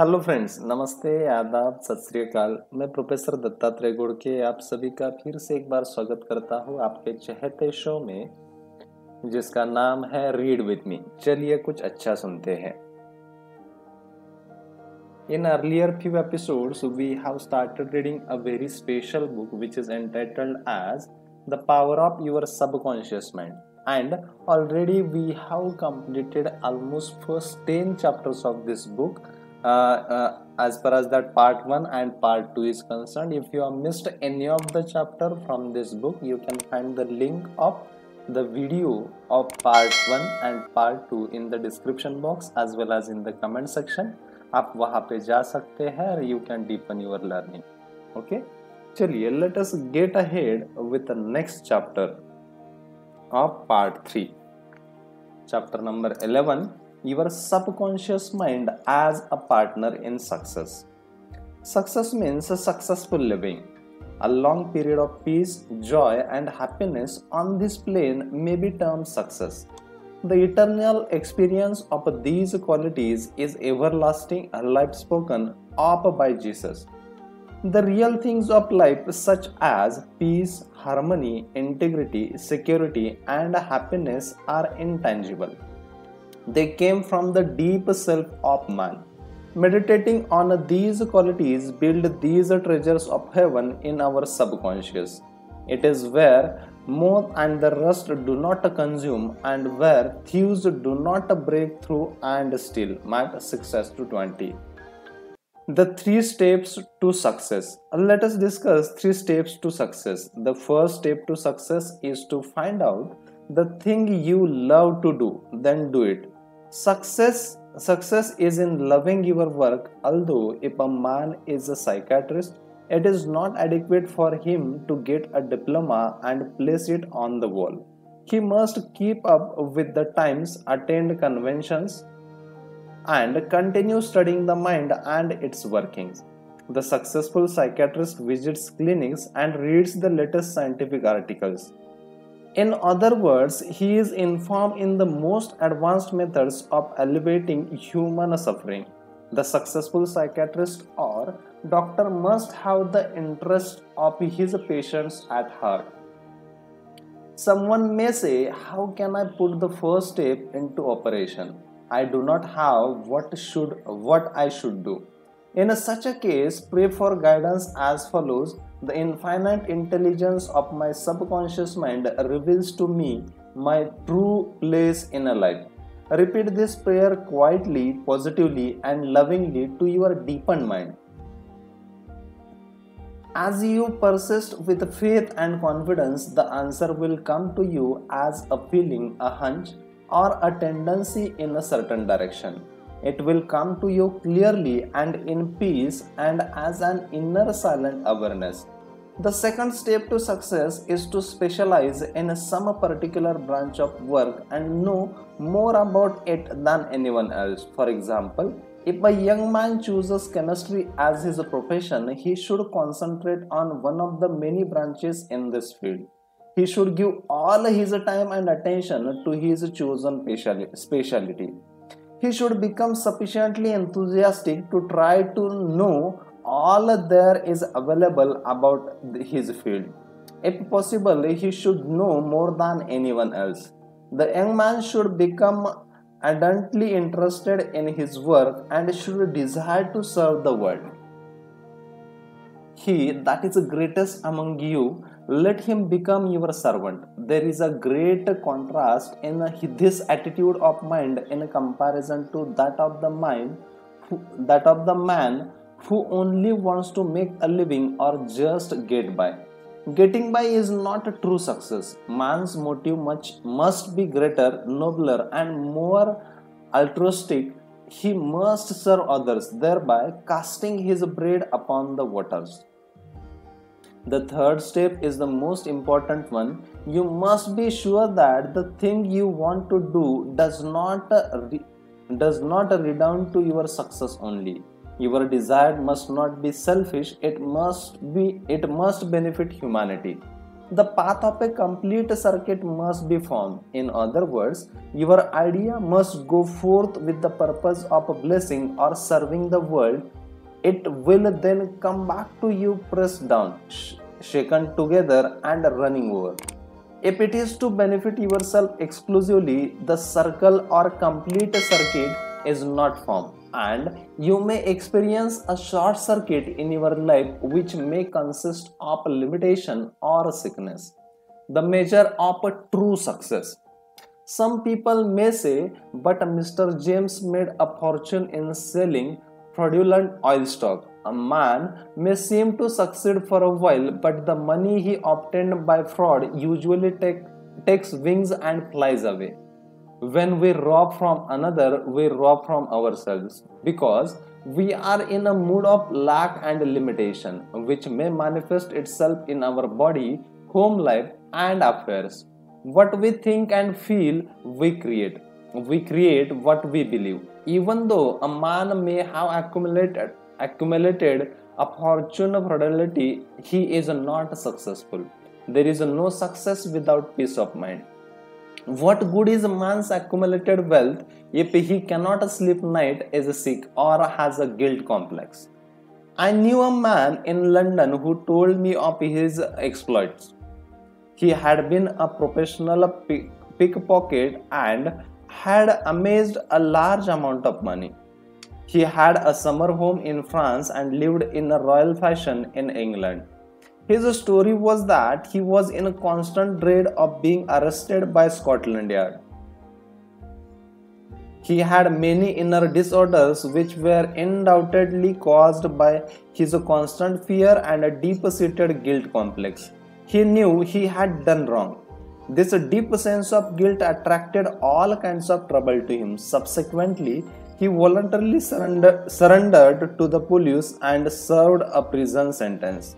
Hello friends, नमस्ते, आदाब, सत श्री अकाल। मैं प्रोफेसर दत्तात्रेय गुड़के आप सभी का फिर से एक बार स्वागत करता हूँ आपके चहेते शो में, जिसका नाम है रीड विथ मी। चलिए कुछ अच्छा सुनते हैं। In earlier few episodes, we have started reading a very special book which is entitled as The Power of Your Subconscious Mind. And already we have completed almost first 10 chapters of this book. As far as that part 1 and part 2 is concerned, if you have missed any of the chapter from this book, you can find the link of the video of part 1 and part 2 in the description box as well as in the comment section. आप वहां पे जा सकते हैं। You can deepen your learning. Okay, चलिए let us get ahead with the next chapter of part 3, chapter number 11, your subconscious mind as a partner in success. Success means successful living, a long period of peace, joy and happiness on this plane may be termed success. The eternal experience of these qualities is everlasting life spoken of by Jesus. The real things of life such as peace, harmony, integrity, security and happiness are intangible. They came from the deep self of man. Meditating on these qualities build these treasures of heaven in our subconscious. It is where moth and the rust do not consume and where thieves do not break through and steal. Math 6:20. The 3 steps to success. Let us discuss 3 steps to success. The first step to success is to find out the thing you love to do, then do it. Success is in loving your work, although if a man is a psychiatrist, it is not adequate for him to get a diploma and place it on the wall. He must keep up with the times, attend conventions, and continue studying the mind and its workings. The successful psychiatrist visits clinics and reads the latest scientific articles. In other words, he is informed in the most advanced methods of alleviating human suffering. The successful psychiatrist or doctor must have the interest of his patients at heart. Someone may say, how can I put the first step into operation? I do not have what I should do. In such a case, pray for guidance as follows. The infinite intelligence of my subconscious mind reveals to me my true place in a life. Repeat this prayer quietly, positively, and lovingly to your deepened mind. As you persist with faith and confidence, the answer will come to you as a feeling, a hunch, or a tendency in a certain direction. It will come to you clearly and in peace and as an inner silent awareness. The second step to success is to specialize in some particular branch of work and know more about it than anyone else. For example, if a young man chooses chemistry as his profession, he should concentrate on one of the many branches in this field. He should give all his time and attention to his chosen specialty. He should become sufficiently enthusiastic to try to know all there is available about his field. If possible, he should know more than anyone else. The young man should become ardently interested in his work and should desire to serve the world. He that is greatest among you, let him become your servant. There is a great contrast in this attitude of mind in comparison to that of the man who only wants to make a living or just get by. Getting by is not a true success. Man's motive must be greater, nobler, and more altruistic. He must serve others, thereby casting his bread upon the waters. The third step is the most important one. You must be sure that the thing you want to do does not redound to your success only. Your desire must not be selfish, it must benefit humanity. the path of a complete circuit must be formed. In other words, your idea must go forth with the purpose of blessing or serving the world. It will then come back to you pressed down, shaken together, and running over. If it is to benefit yourself exclusively, the circle or complete circuit is not formed, and you may experience a short circuit in your life which may consist of limitation or sickness. The measure of a true success. Some people may say, but Mr. James made a fortune in selling fraudulent oil stock. A man may seem to succeed for a while, but the money he obtained by fraud usually takes wings and flies away. When we rob from another, we rob from ourselves because we are in a mood of lack and limitation, which may manifest itself in our body, home life, and affairs. What we think and feel, we create. We create what we believe. Even though a man may have accumulated a fortune of fidelity, he is not successful. There is no success without peace of mind. What good is a man's accumulated wealth if he cannot sleep night, is sick, or has a guilt complex? I knew a man in London who told me of his exploits. He had been a professional pickpocket and had amassed a large amount of money. He had a summer home in France and lived in a royal fashion in England. His story was that he was in constant dread of being arrested by Scotland Yard. He had many inner disorders which were undoubtedly caused by his constant fear and a deep-seated guilt complex. He knew he had done wrong. This deep sense of guilt attracted all kinds of trouble to him. Subsequently, he voluntarily surrendered to the police and served a prison sentence.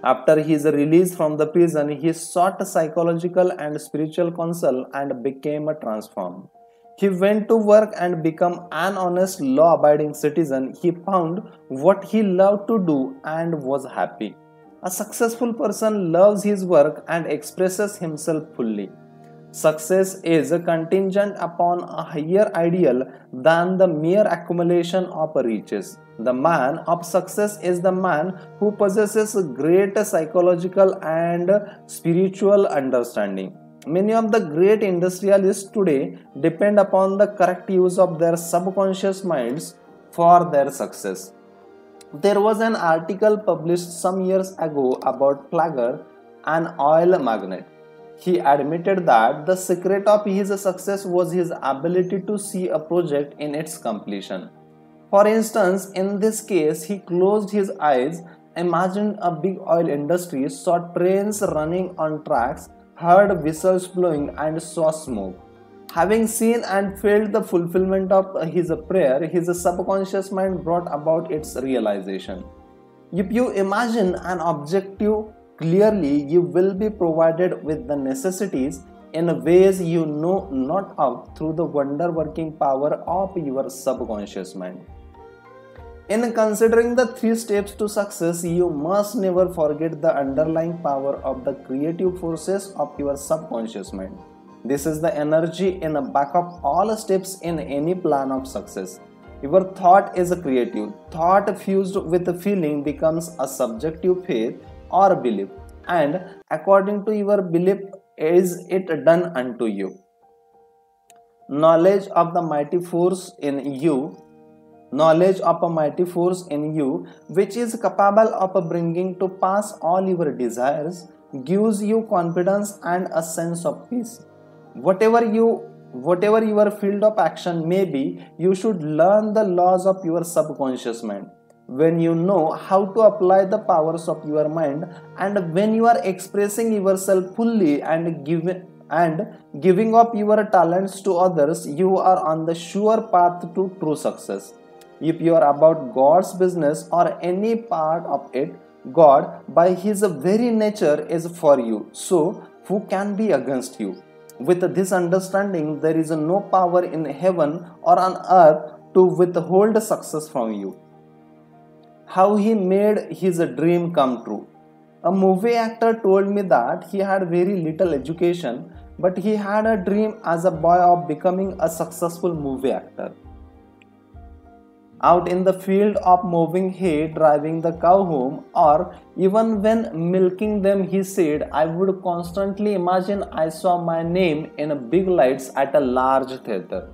After his release from the prison, he sought psychological and spiritual counsel and became transformed. He went to work and became an honest, law-abiding citizen. He found what he loved to do and was happy. A successful person loves his work and expresses himself fully. Success is contingent upon a higher ideal than the mere accumulation of riches. The man of success is the man who possesses great psychological and spiritual understanding. Many of the great industrialists today depend upon the correct use of their subconscious minds for their success. There was an article published some years ago about Plager, an oil magnate. He admitted that the secret of his success was his ability to see a project in its completion. For instance, in this case, he closed his eyes, imagined a big oil industry, saw trains running on tracks, heard whistles blowing, and saw smoke. Having seen and felt the fulfillment of his prayer, his subconscious mind brought about its realization. If you imagine an objective clearly, you will be provided with the necessities in ways you know not of through the wonder-working power of your subconscious mind. In considering the 3 steps to success, you must never forget the underlying power of the creative forces of your subconscious mind. This is the energy in the back of all steps in any plan of success. Your thought is creative. Thought fused with feeling becomes a subjective faith or belief, and according to your belief is it done unto you. Knowledge of a mighty force in you, which is capable of bringing to pass all your desires, gives you confidence and a sense of peace. Whatever your field of action may be, you should learn the laws of your subconscious mind. When you know how to apply the powers of your mind, and when you are expressing yourself fully and giving up your talents to others, you are on the sure path to true success. If you are about God's business or any part of it, God by his very nature is for you, so who can be against you? With this understanding, there is no power in heaven or on earth to withhold success from you. How he made his dream come true. A movie actor told me that he had very little education, but he had a dream as a boy of becoming a successful movie actor. Out in the field of mowing hay, driving the cow home, or even when milking them, he said, I would constantly imagine I saw my name in big lights at a large theater.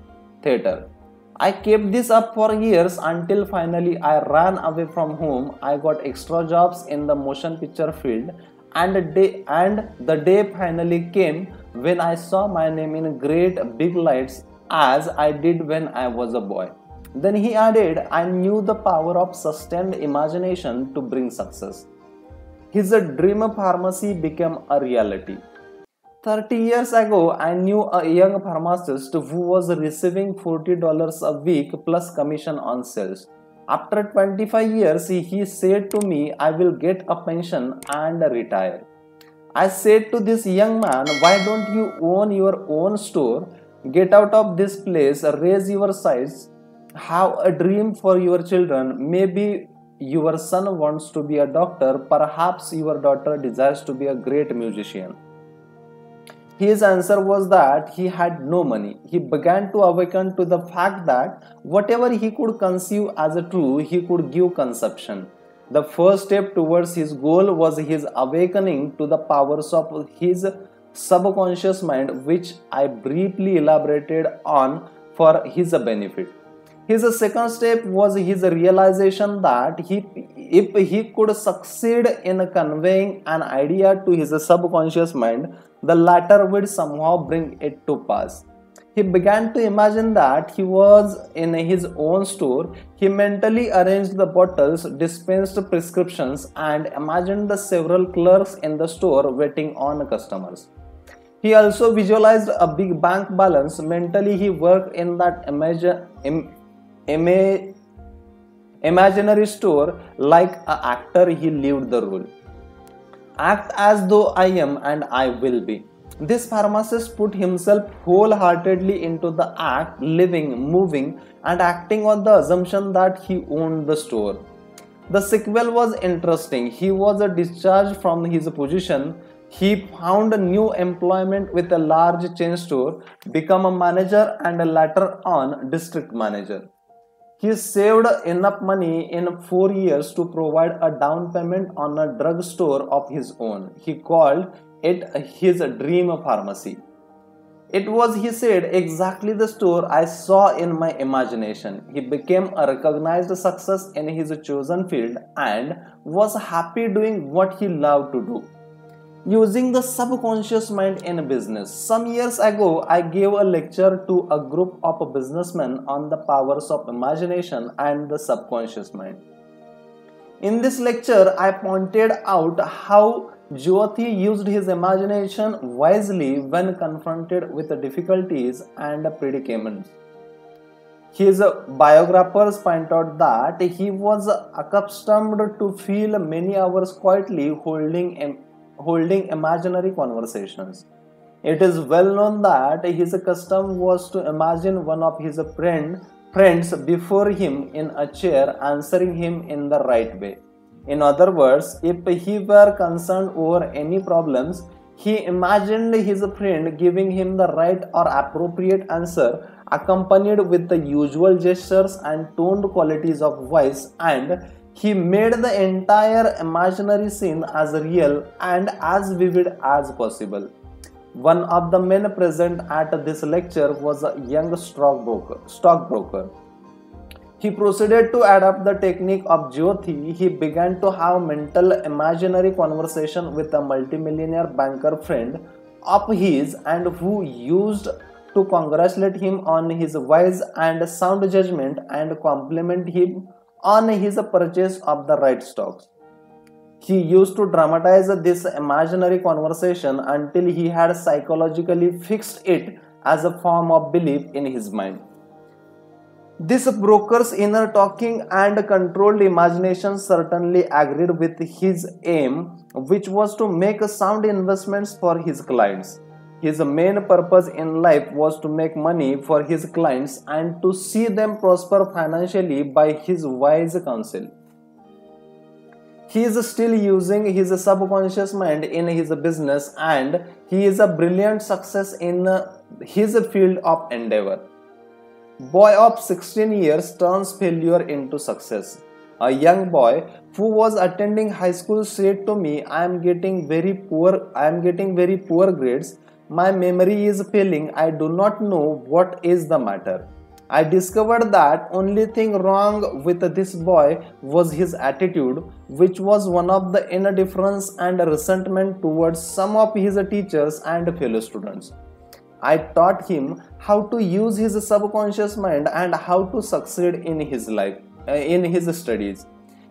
I kept this up for years until finally I ran away from home. I got extra jobs in the motion picture field, and the day finally came when I saw my name in great big lights as I did when I was a boy. Then he added, I knew the power of sustained imagination to bring success. His dream pharmacy became a reality. 30 years ago, I knew a young pharmacist who was receiving $40 a week plus commission on sales. After 25 years, he said to me, I will get a pension and retire. I said to this young man, why don't you own your own store? Get out of this place, raise your size, have a dream for your children. Maybe your son wants to be a doctor, perhaps your daughter desires to be a great musician. His answer was that he had no money. He began to awaken to the fact that whatever he could conceive as a true, he could give conception. The first step towards his goal was his awakening to the powers of his subconscious mind, which I briefly elaborated on for his benefit. His second step was his realization that if he could succeed in conveying an idea to his subconscious mind, the latter would somehow bring it to pass. He began to imagine that he was in his own store. He mentally arranged the bottles, dispensed prescriptions, and imagined the several clerks in the store waiting on customers. He also visualized a big bank balance. Mentally, he worked in that imaginary store like an actor. He lived the role. Act as though I am and I will be. This pharmacist put himself wholeheartedly into the act, living, moving, and acting on the assumption that he owned the store. The sequel was interesting. He was discharged from his position. He found new employment with a large chain store, became a manager, and later on district manager. He saved enough money in 4 years to provide a down payment on a drugstore of his own. He called it his dream pharmacy. It was, he said, exactly the store I saw in my imagination. He became a recognized success in his chosen field and was happy doing what he loved to do. Using the subconscious mind in business. Some years ago, I gave a lecture to a group of businessmen on the powers of imagination and the subconscious mind. In this lecture, I pointed out how Jyoti used his imagination wisely when confronted with difficulties and predicaments. His biographers point out that he was accustomed to feel many hours quietly holding imaginary conversations. It is well known that his custom was to imagine one of his friends before him in a chair answering him in the right way. In other words, if he were concerned over any problems, he imagined his friend giving him the right or appropriate answer, accompanied with the usual gestures and toned qualities of voice, and he made the entire imaginary scene as real and as vivid as possible. One of the men present at this lecture was a young stockbroker. He proceeded to adapt the technique of Jyoti. He began to have mental imaginary conversation with a multimillionaire banker friend of his and who used to congratulate him on his wise and sound judgment and compliment him on his purchase of the right stocks. He used to dramatize this imaginary conversation until he had psychologically fixed it as a form of belief in his mind. This broker's inner talking and controlled imagination certainly agreed with his aim, which was to make sound investments for his clients. His main purpose in life was to make money for his clients and to see them prosper financially by his wise counsel. He is still using his subconscious mind in his business, and he is a brilliant success in his field of endeavor. Boy of 16 years turns failure into success. A young boy who was attending high school said to me, I am getting very poor grades. My memory is failing. I do not know what is the matter. I discovered that only thing wrong with this boy was his attitude, which was one of the indifference and resentment towards some of his teachers and fellow students. I taught him how to use his subconscious mind and how to succeed in his life, in his studies.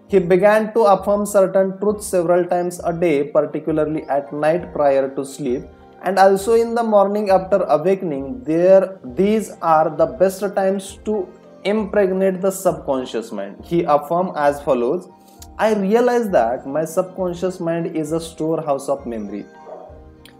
He began to affirm certain truths several times a day, particularly at night prior to sleep, and also in the morning after awakening. These are the best times to impregnate the subconscious mind. He affirmed as follows: I realize that my subconscious mind is a storehouse of memory.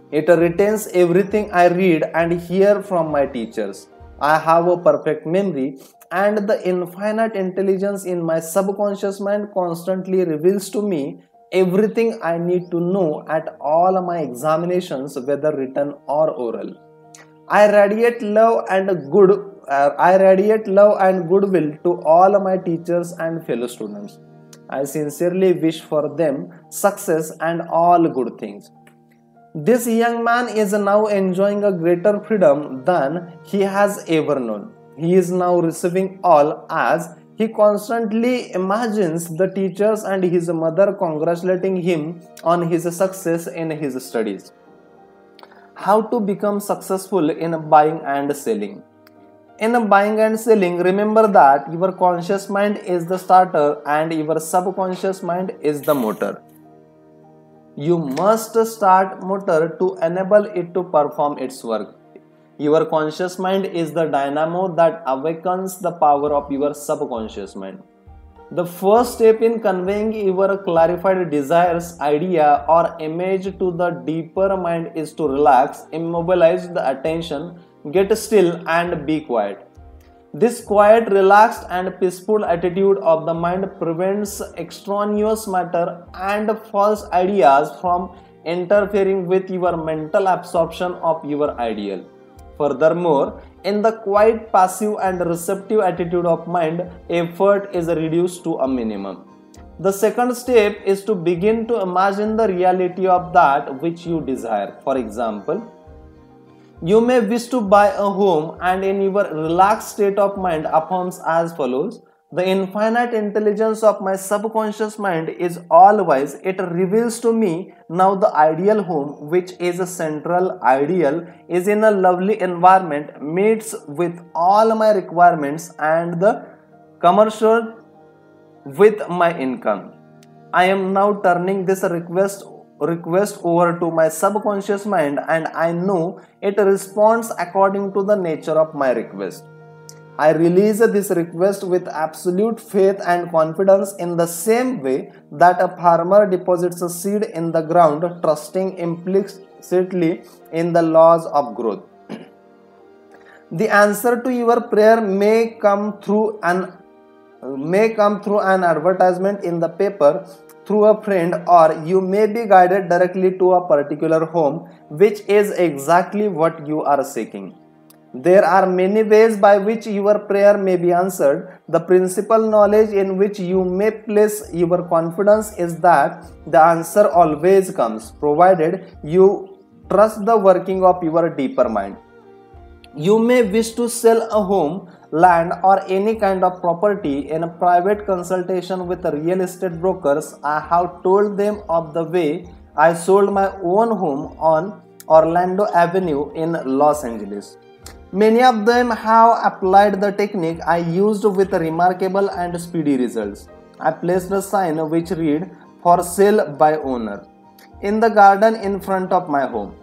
It retains everything I read and hear from my teachers. I have a perfect memory, and the infinite intelligence in my subconscious mind constantly reveals to me everything I need to know at all my examinations, whether written or oral. I radiate love and goodwill to all my teachers and fellow students. I sincerely wish for them success and all good things. This young man is now enjoying a greater freedom than he has ever known. He is now receiving all as he constantly imagines the teachers and his mother congratulating him on his success in his studies. How to become successful in buying and selling? In buying and selling, remember that your conscious mind is the starter and your subconscious mind is the motor. You must start motor to enable it to perform its work. Your conscious mind is the dynamo that awakens the power of your subconscious mind. The first step in conveying your clarified desires, idea, or image to the deeper mind is to relax, immobilize the attention, get still, and be quiet. This quiet, relaxed, and peaceful attitude of the mind prevents extraneous matter and false ideas from interfering with your mental absorption of your ideal. Furthermore, in the quiet, passive, and receptive attitude of mind, effort is reduced to a minimum. The second step is to begin to imagine the reality of that which you desire. For example, you may wish to buy a home, and in your relaxed state of mind affirms as follows: the infinite intelligence of my subconscious mind is all wise. It reveals to me now the ideal home, which is a central ideal, is in a lovely environment, meets with all my requirements and the commercial with my income. I am now turning this request over to my subconscious mind, and I know it responds according to the nature of my request. I release this request with absolute faith and confidence, in the same way that a farmer deposits a seed in the ground, trusting implicitly in the laws of growth. The answer to your prayer may come through an advertisement in the paper, through a friend, or you may be guided directly to a particular home, which is exactly what you are seeking. There are many ways by which your prayer may be answered. The principal knowledge in which you may place your confidence is that the answer always comes, provided you trust the working of your deeper mind. You may wish to sell a home, land, or any kind of property. In a private consultation with real estate brokers, I have told them of the way I sold my own home on Orlando Avenue in Los Angeles. Many of them have applied the technique I used with remarkable and speedy results. I placed a sign which read, "For sale by owner," in the garden in front of my home.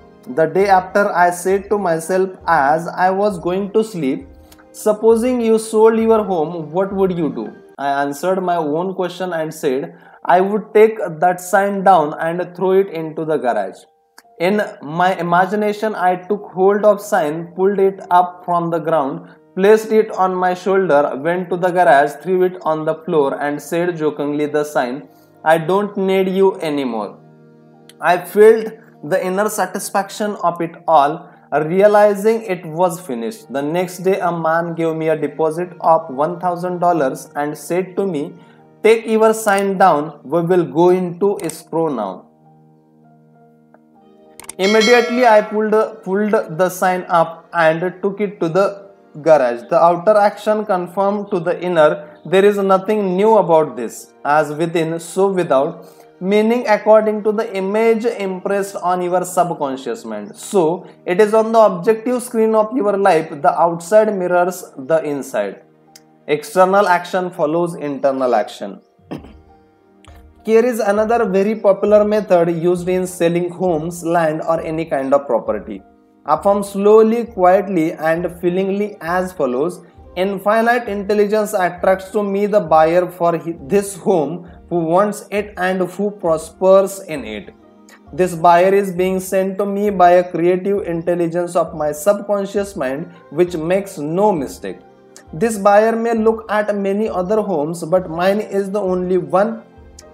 The day after, I said to myself as I was going to sleep, "Supposing you sold your home, what would you do?" I answered my own question and said, "I would take that sign down and throw it into the garage." In my imagination, I took hold of sign, pulled it up from the ground, placed it on my shoulder, went to the garage, threw it on the floor, and said jokingly the sign, I don't need you anymore. I felt the inner satisfaction of it all, realizing it was finished. The next day, a man gave me a deposit of $1,000 and said to me, "Take your sign down, we will go into escrow now." Immediately, I pulled the sign up and took it to the garage. The outer action confirmed to the inner. There is nothing new about this. As within, so without. Meaning according to the image impressed on your subconscious mind. So, it is on the objective screen of your life. The outside mirrors the inside. External action follows internal action. Here is another very popular method used in selling homes, land, or any kind of property. Affirm slowly, quietly, and feelingly as follows. Infinite intelligence attracts to me the buyer for this home who wants it and who prospers in it. This buyer is being sent to me by a creative intelligence of my subconscious mind, which makes no mistake. This buyer may look at many other homes, but mine is the only one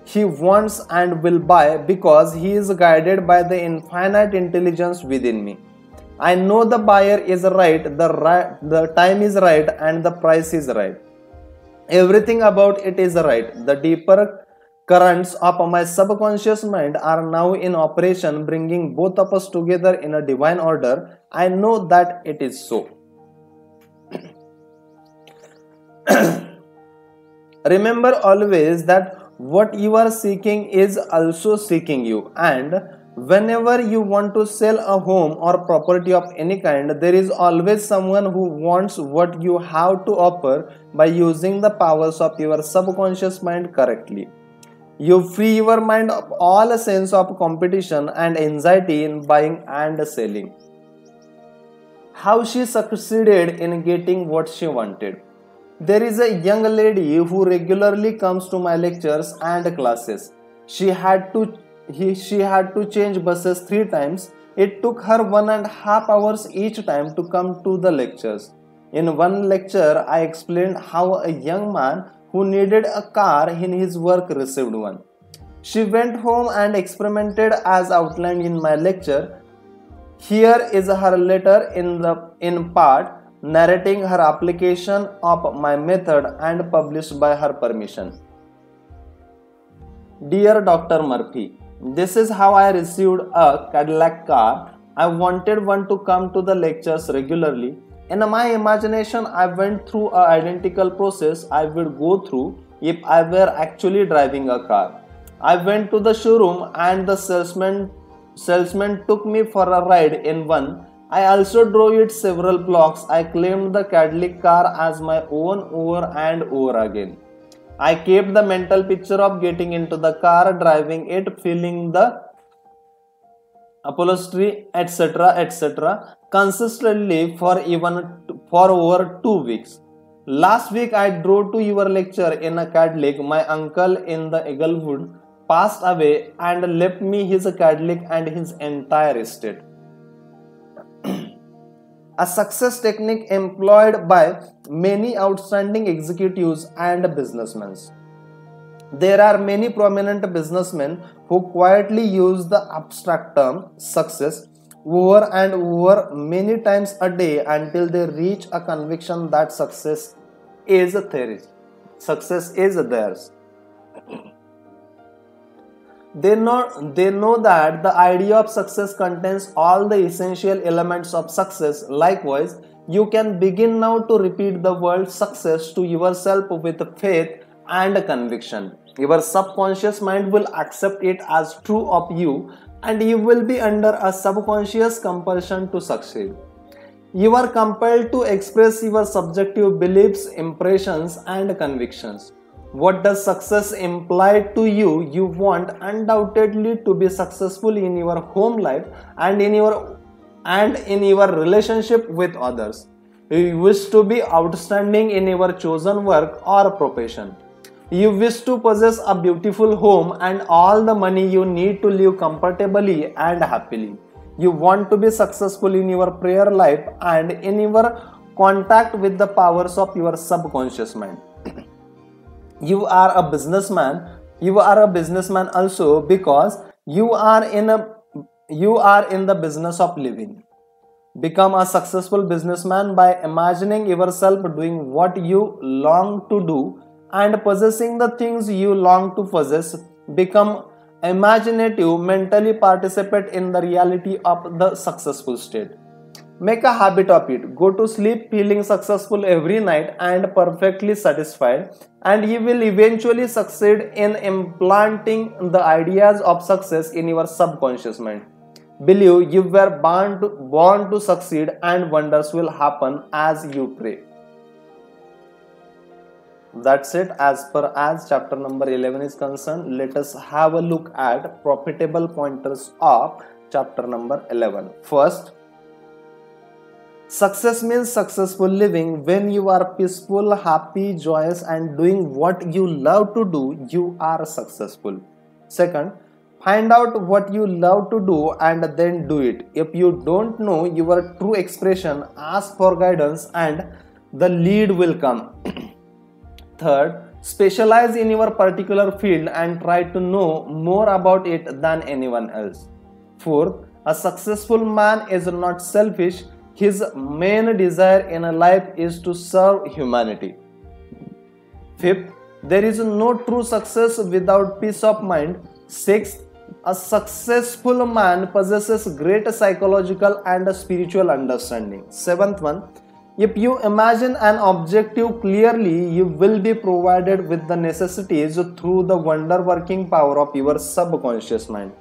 he wants and will buy because he is guided by the infinite intelligence within me. I know the buyer is right, the time is right, and the price is right. Everything about it is right. The deeper currents of my subconscious mind are now in operation, bringing both of us together in a divine order. I know that it is so. Remember always that what you are seeking is also seeking you, and whenever you want to sell a home or property of any kind, there is always someone who wants what you have to offer by using the powers of your subconscious mind correctly. You free your mind of all sense of competition and anxiety in buying and selling. How she succeeded in getting what she wanted. There is a young lady who regularly comes to my lectures and classes. She had to change buses 3 times. It took her 1.5 hours each time to come to the lectures. In one lecture, I explained how a young man who needed a car in his work received one. She went home and experimented as outlined in my lecture. Here is her letter in part, narrating her application of my method and published by her permission. Dear Dr. Murphy, this is how I received a Cadillac car. I wanted one to come to the lectures regularly. In my imagination, I went through an identical process I would go through if I were actually driving a car. I went to the showroom and the salesman took me for a ride in one. I also drove it several blocks. I claimed the Cadillac car as my own over and over again. I kept the mental picture of getting into the car, driving it, feeling the upholstery, etc., consistently for over 2 weeks. Last week I drove to your lecture in a Cadillac. My uncle in the Eaglewood passed away and left me his Cadillac and his entire estate. A success technique employed by many outstanding executives and businessmen. There are many prominent businessmen who quietly use the abstract term success over and over many times a day until they reach a conviction that success is theirs. They know that the idea of success contains all the essential elements of success. Likewise, you can begin now to repeat the word success to yourself with faith and conviction. Your subconscious mind will accept it as true of you, and you will be under a subconscious compulsion to succeed. You are compelled to express your subjective beliefs, impressions, and convictions. What does success imply to you? You want undoubtedly to be successful in your home life and in your relationship with others. You wish to be outstanding in your chosen work or profession. You wish to possess a beautiful home and all the money you need to live comfortably and happily. You want to be successful in your prayer life and in your contact with the powers of your subconscious mind. You are a businessman You are a businessman also because you are in the business of living. Become a successful businessman by imagining yourself doing what you long to do and possessing the things you long to possess. Become imaginative, mentally participate in the reality of the successful state. Make a habit of it. Go to sleep feeling successful every night and perfectly satisfied, and you will eventually succeed in implanting the ideas of success in your subconscious mind. Believe you were born to succeed, and wonders will happen as you pray. That's it as per as chapter number 11 is concerned. Let us have a look at profitable pointers of chapter number 11. First, success means successful living. When you are peaceful, happy, joyous, and doing what you love to do, you are successful. Second, find out what you love to do and then do it. If you don't know your true expression, ask for guidance and the lead will come. Third, specialize in your particular field and try to know more about it than anyone else. Fourth, a successful man is not selfish. His main desire in life is to serve humanity. Fifth, there is no true success without peace of mind. Sixth, a successful man possesses great psychological and spiritual understanding. Seventh one, if you imagine an objective clearly, you will be provided with the necessities through the wonder-working power of your subconscious mind.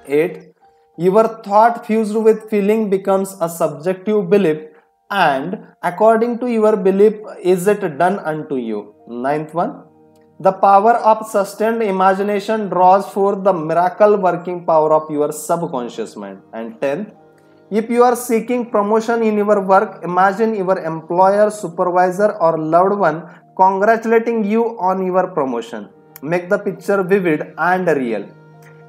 8. Your thought fused with feeling becomes a subjective belief, and according to your belief is it done unto you. Ninth one, the power of sustained imagination draws forth the miracle working power of your subconscious mind. And 10th, if you are seeking promotion in your work, imagine your employer, supervisor, or loved one congratulating you on your promotion. Make the picture vivid and real.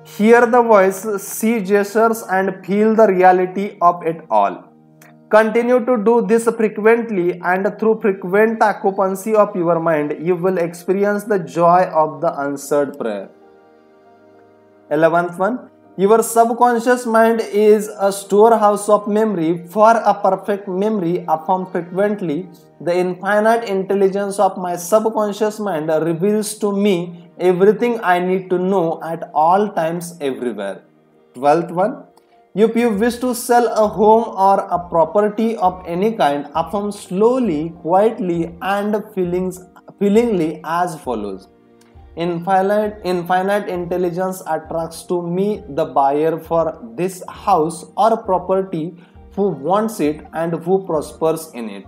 Hear the voice, see gestures, and feel the reality of it all. Continue to do this frequently, and through frequent occupancy of your mind, you will experience the joy of the answered prayer. 11th one, your subconscious mind is a storehouse of memory. For a perfect memory affirmed frequently, the infinite intelligence of my subconscious mind reveals to me everything I need to know at all times everywhere. 12th one, if you wish to sell a home or a property of any kind, affirm slowly, quietly, and feelingly as follows. Infinite intelligence attracts to me the buyer for this house or property who wants it and who prospers in it.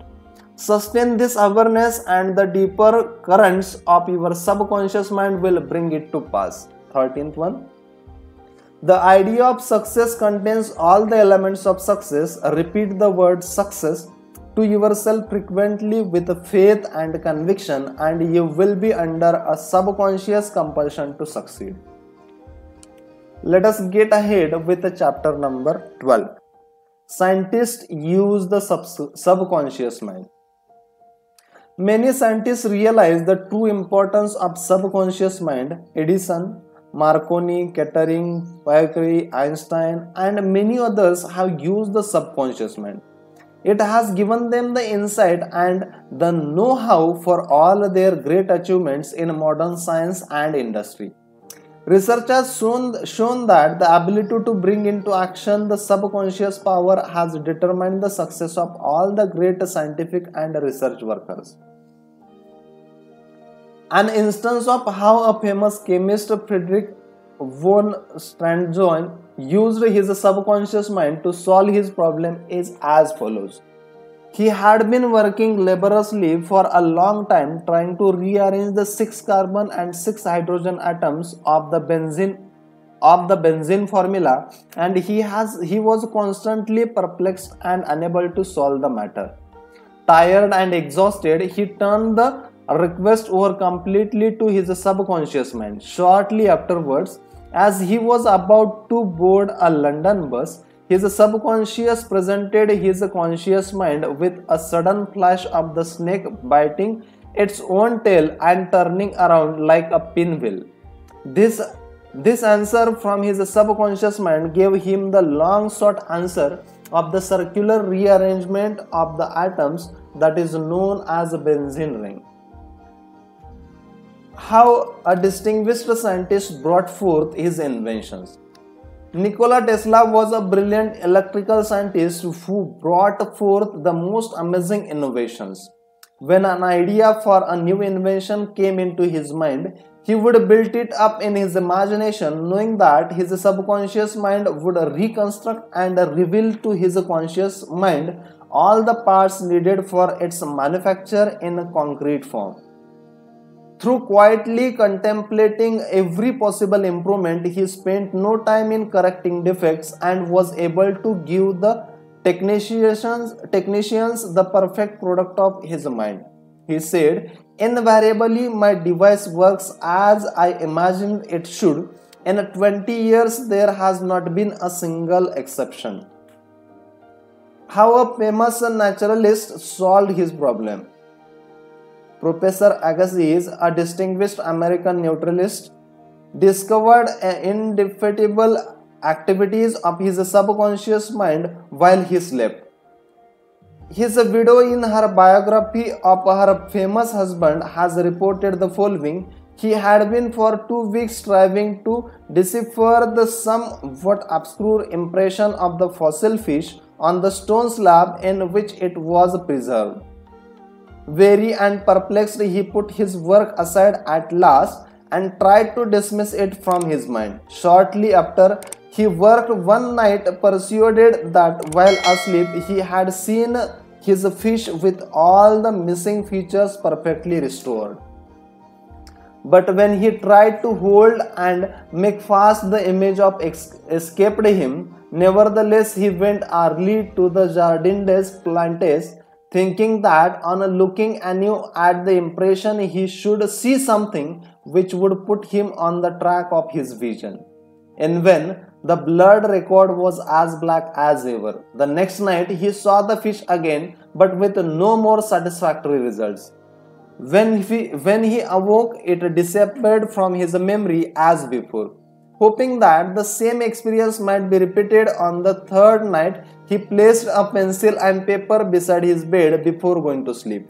Sustain this awareness, and the deeper currents of your subconscious mind will bring it to pass. 13th one, the idea of success contains all the elements of success. Repeat the word success to yourself frequently with faith and conviction, and you will be under a subconscious compulsion to succeed. Let us get ahead with the chapter number 12. Scientists use the subconscious mind. Many scientists realize the true importance of subconscious mind. Edison, Marconi, Kettering, Poincaré, Einstein, and many others have used the subconscious mind. It has given them the insight and the know-how for all their great achievements in modern science and industry. Research has shown that the ability to bring into action the subconscious power has determined the success of all the great scientific and research workers. An instance of how a famous chemist, Friedrich von Strandzon, used his subconscious mind to solve his problem is as follows. He had been working laboriously for a long time trying to rearrange the 6 carbon and 6 hydrogen atoms of the benzene formula, and he was constantly perplexed and unable to solve the matter. Tired and exhausted, he turned the request over completely to his subconscious mind. Shortly afterwards, as he was about to board a London bus, his subconscious presented his conscious mind with a sudden flash of the snake biting its own tail and turning around like a pinwheel. This, this answer from his subconscious mind gave him the long sought answer of the circular rearrangement of the atoms that is known as a benzene ring. How a distinguished scientist brought forth his inventions. Nikola Tesla was a brilliant electrical scientist who brought forth the most amazing innovations. When an idea for a new invention came into his mind, he would build it up in his imagination, knowing that his subconscious mind would reconstruct and reveal to his conscious mind all the parts needed for its manufacture in a concrete form. Through quietly contemplating every possible improvement, he spent no time in correcting defects and was able to give the technicians the perfect product of his mind. He said, "Invariably, my device works as I imagined it should. In 20 years, there has not been a single exception." How a famous naturalist solved his problem. Professor Agassiz, a distinguished American naturalist, discovered indefatigable activities of his subconscious mind while he slept. His widow, in her biography of her famous husband, has reported the following. He had been for 2 weeks striving to decipher the somewhat obscure impression of the fossil fish on the stone slab in which it was preserved. Weary and perplexed, he put his work aside at last and tried to dismiss it from his mind. Shortly after, he worked one night, persuaded that while asleep he had seen his fish with all the missing features perfectly restored. But when he tried to hold and make fast, the image of escaped him. Nevertheless, he went early to the Jardin des Plantes, thinking that on looking anew at the impression he should see something which would put him on the track of his vision. In vain, the blood record was as black as ever. The next night he saw the fish again, but with no more satisfactory results. When he awoke, it disappeared from his memory as before. Hoping that the same experience might be repeated on the third night, he placed a pencil and paper beside his bed before going to sleep.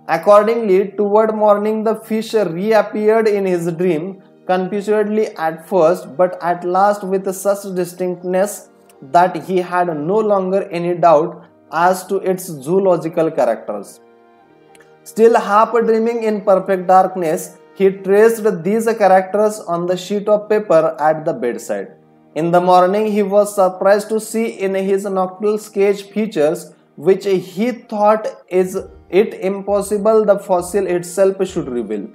Accordingly, toward morning, the fish reappeared in his dream, confusedly at first, but at last with such distinctness that he had no longer any doubt as to its zoological characters. Still half dreaming in perfect darkness, he traced these characters on the sheet of paper at the bedside. In the morning, he was surprised to see in his nocturnal sketch features which he thought it impossible the fossil itself should reveal.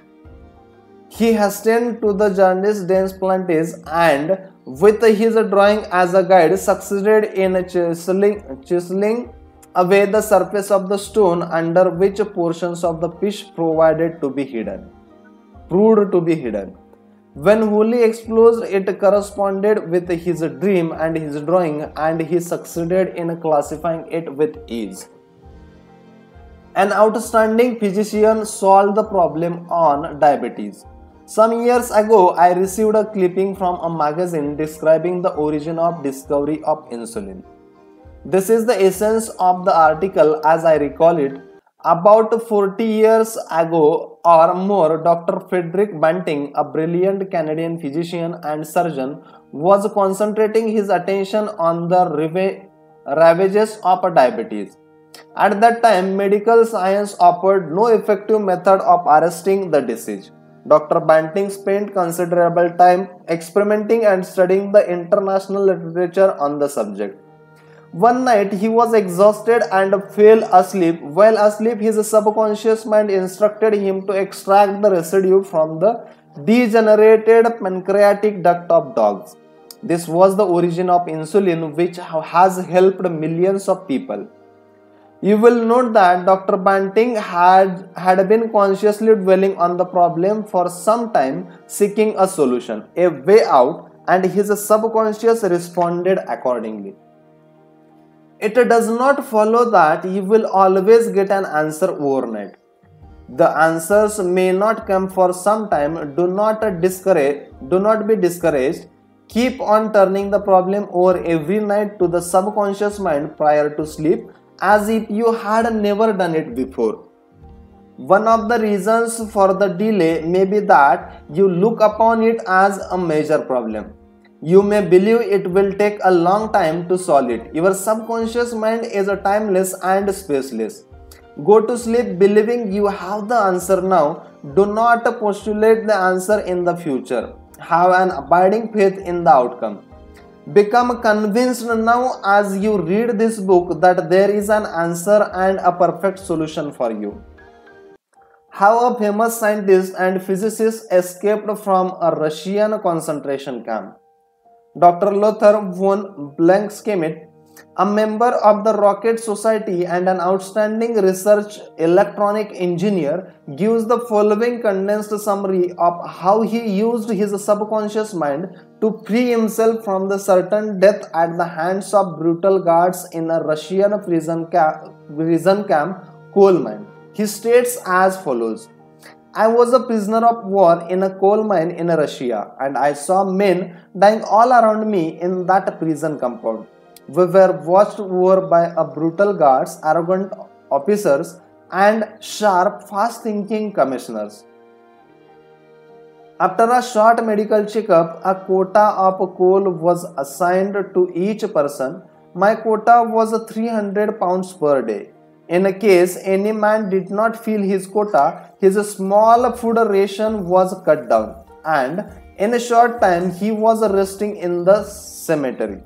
He hastened to the Jardin des Plantes and, with his drawing as a guide, succeeded in chiseling away the surface of the stone under which portions of the fish proved to be hidden. When wholly exposed, it corresponded with his dream and his drawing, and he succeeded in classifying it with ease. An outstanding physician solved the problem on diabetes. Some years ago, I received a clipping from a magazine describing the origin of discovery of insulin. This is the essence of the article as I recall it. About 40 years ago or more, Dr. Frederick Banting, a brilliant Canadian physician and surgeon, was concentrating his attention on the ravages of diabetes. At that time, medical science offered no effective method of arresting the disease. Dr. Banting spent considerable time experimenting and studying the international literature on the subject. One night he was exhausted and fell asleep. While asleep, his subconscious mind instructed him to extract the residue from the degenerated pancreatic duct of dogs. This was the origin of insulin, which has helped millions of people. You will note that Dr. Banting had been consciously dwelling on the problem for some time, seeking a solution, a way out, and his subconscious responded accordingly. It does not follow that you will always get an answer overnight. The answers may not come for some time. Do not be discouraged. Keep on turning the problem over every night to the subconscious mind prior to sleep, as if you had never done it before. One of the reasons for the delay may be that you look upon it as a major problem. You may believe it will take a long time to solve it. Your subconscious mind is timeless and spaceless. Go to sleep believing you have the answer now. Do not postulate the answer in the future. Have an abiding faith in the outcome. Become convinced now as you read this book that there is an answer and a perfect solution for you. How a famous scientist and physicist escaped from a Russian concentration camp. Dr. Lothar von Blankskemit, a member of the Rocket Society and an outstanding research electronic engineer, gives the following condensed summary of how he used his subconscious mind to free himself from the certain death at the hands of brutal guards in a Russian prison camp coal mine. He states as follows: I was a prisoner of war in a coal mine in Russia, and I saw men dying all around me in that prison compound. We were watched over by a brutal guards, arrogant officers, and sharp, fast-thinking commissioners. After a short medical checkup, a quota of coal was assigned to each person. My quota was 300 pounds per day. In case any man did not fill his quota, his small food ration was cut down, and in a short time he was resting in the cemetery.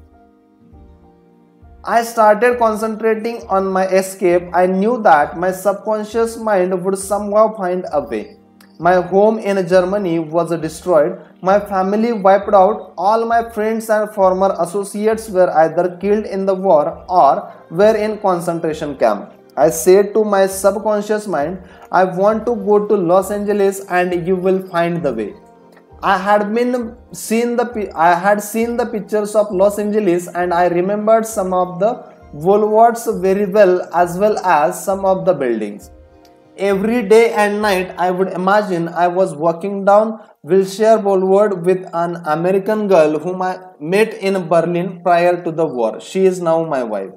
I started concentrating on my escape. I knew that my subconscious mind would somehow find a way. My home in Germany was destroyed, my family wiped out, all my friends and former associates were either killed in the war or were in concentration camp. I said to my subconscious mind, I want to go to Los Angeles and you will find the way. I had seen the pictures of Los Angeles, and I remembered some of the boulevards very well, as well as some of the buildings. Every day and night I would imagine I was walking down Wilshire Boulevard with an American girl whom I met in Berlin prior to the war. She is now my wife.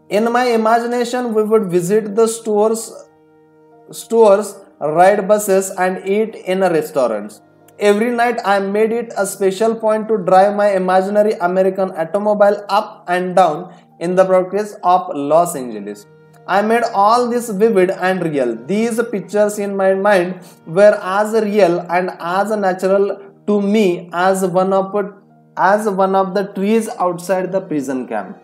In my imagination, we would visit the stores, ride buses, and eat in restaurants. Every night I made it a special point to drive my imaginary American automobile up and down in the progress of Los Angeles. I made all this vivid and real. These pictures in my mind were as real and as natural to me as one of the trees outside the prison camp.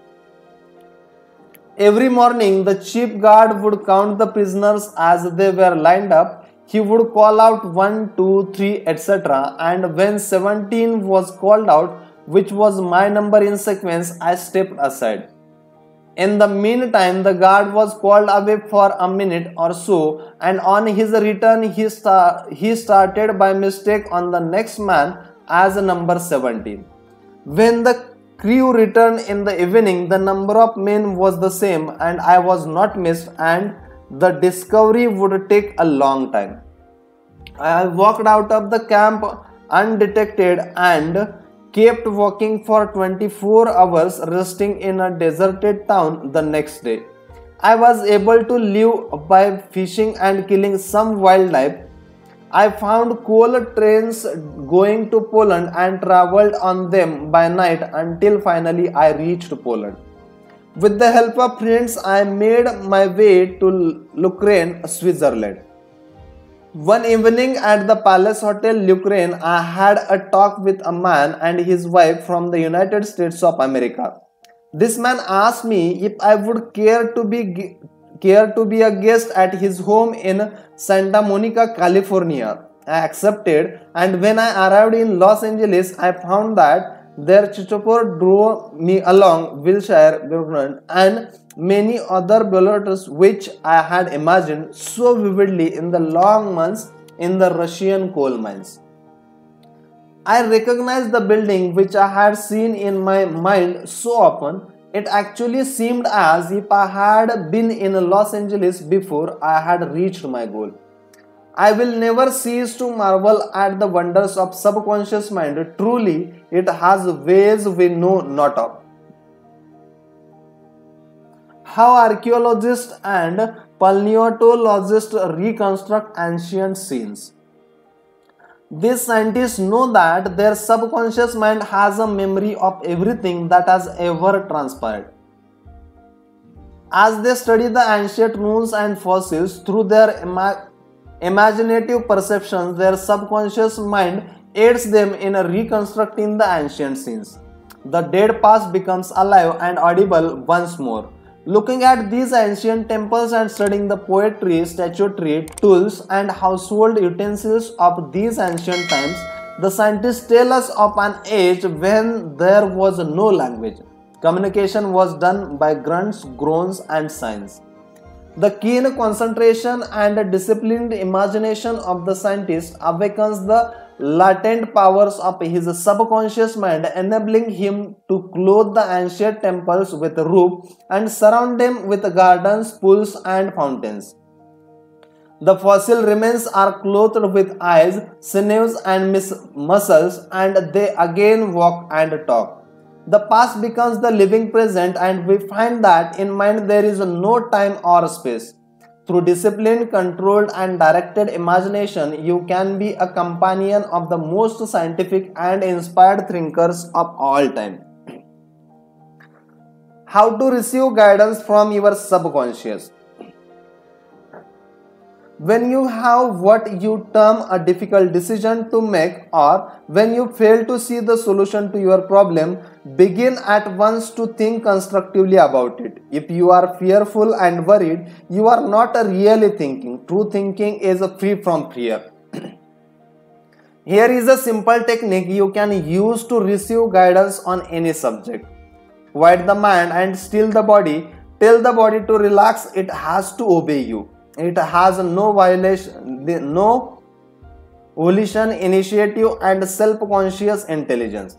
Every morning, the chief guard would count the prisoners as they were lined up. He would call out 1, 2, 3, etc. And when 17 was called out, which was my number in sequence, I stepped aside. In the meantime, the guard was called away for a minute or so, and on his return, he started by mistake on the next man as number 17. When the crew returned in the evening, the number of men was the same, and I was not missed, and the discovery would take a long time. I walked out of the camp undetected and kept walking for 24 hours, resting in a deserted town the next day. I was able to live by fishing and killing some wildlife. I found coal trains going to Poland and traveled on them by night until finally I reached Poland. With the help of friends, I made my way to Lucerne, Switzerland. One evening at the Palace Hotel Lucerne, I had a talk with a man and his wife from the United States of America. This man asked me if I would care to be a guest at his home in Santa Monica, California. I accepted, and when I arrived in Los Angeles, I found that their chauffeur drove me along Wilshire Boulevard and many other boulevards which I had imagined so vividly in the long months in the Russian coal mines. I recognized the building which I had seen in my mind so often. It actually seemed as if I had been in Los Angeles before I had reached my goal. I will never cease to marvel at the wonders of subconscious mind. Truly, it has ways we know not of. How archaeologists and paleontologists reconstruct ancient scenes. These scientists know that their subconscious mind has a memory of everything that has ever transpired. As they study the ancient ruins and fossils through their imaginative perceptions, their subconscious mind aids them in reconstructing the ancient scenes. The dead past becomes alive and audible once more. Looking at these ancient temples and studying the poetry, statuary, tools, and household utensils of these ancient times, the scientists tell us of an age when there was no language. Communication was done by grunts, groans, and signs. The keen concentration and disciplined imagination of the scientist awakens the latent powers of his subconscious mind, enabling him to clothe the ancient temples with a roof and surround them with gardens, pools, and fountains. The fossil remains are clothed with eyes, sinews, and muscles, and they again walk and talk. The past becomes the living present, and we find that in mind there is no time or space. Through disciplined, controlled, and directed imagination, you can be a companion of the most scientific and inspired thinkers of all time. How to receive guidance from your subconscious? When you have what you term a difficult decision to make, or when you fail to see the solution to your problem, begin at once to think constructively about it. If you are fearful and worried, you are not really thinking. True thinking is free from fear. Here is a simple technique you can use to receive guidance on any subject. Quiet the mind and still the body. Tell the body to relax, it has to obey you. It has no volition, initiative, and self-conscious intelligence.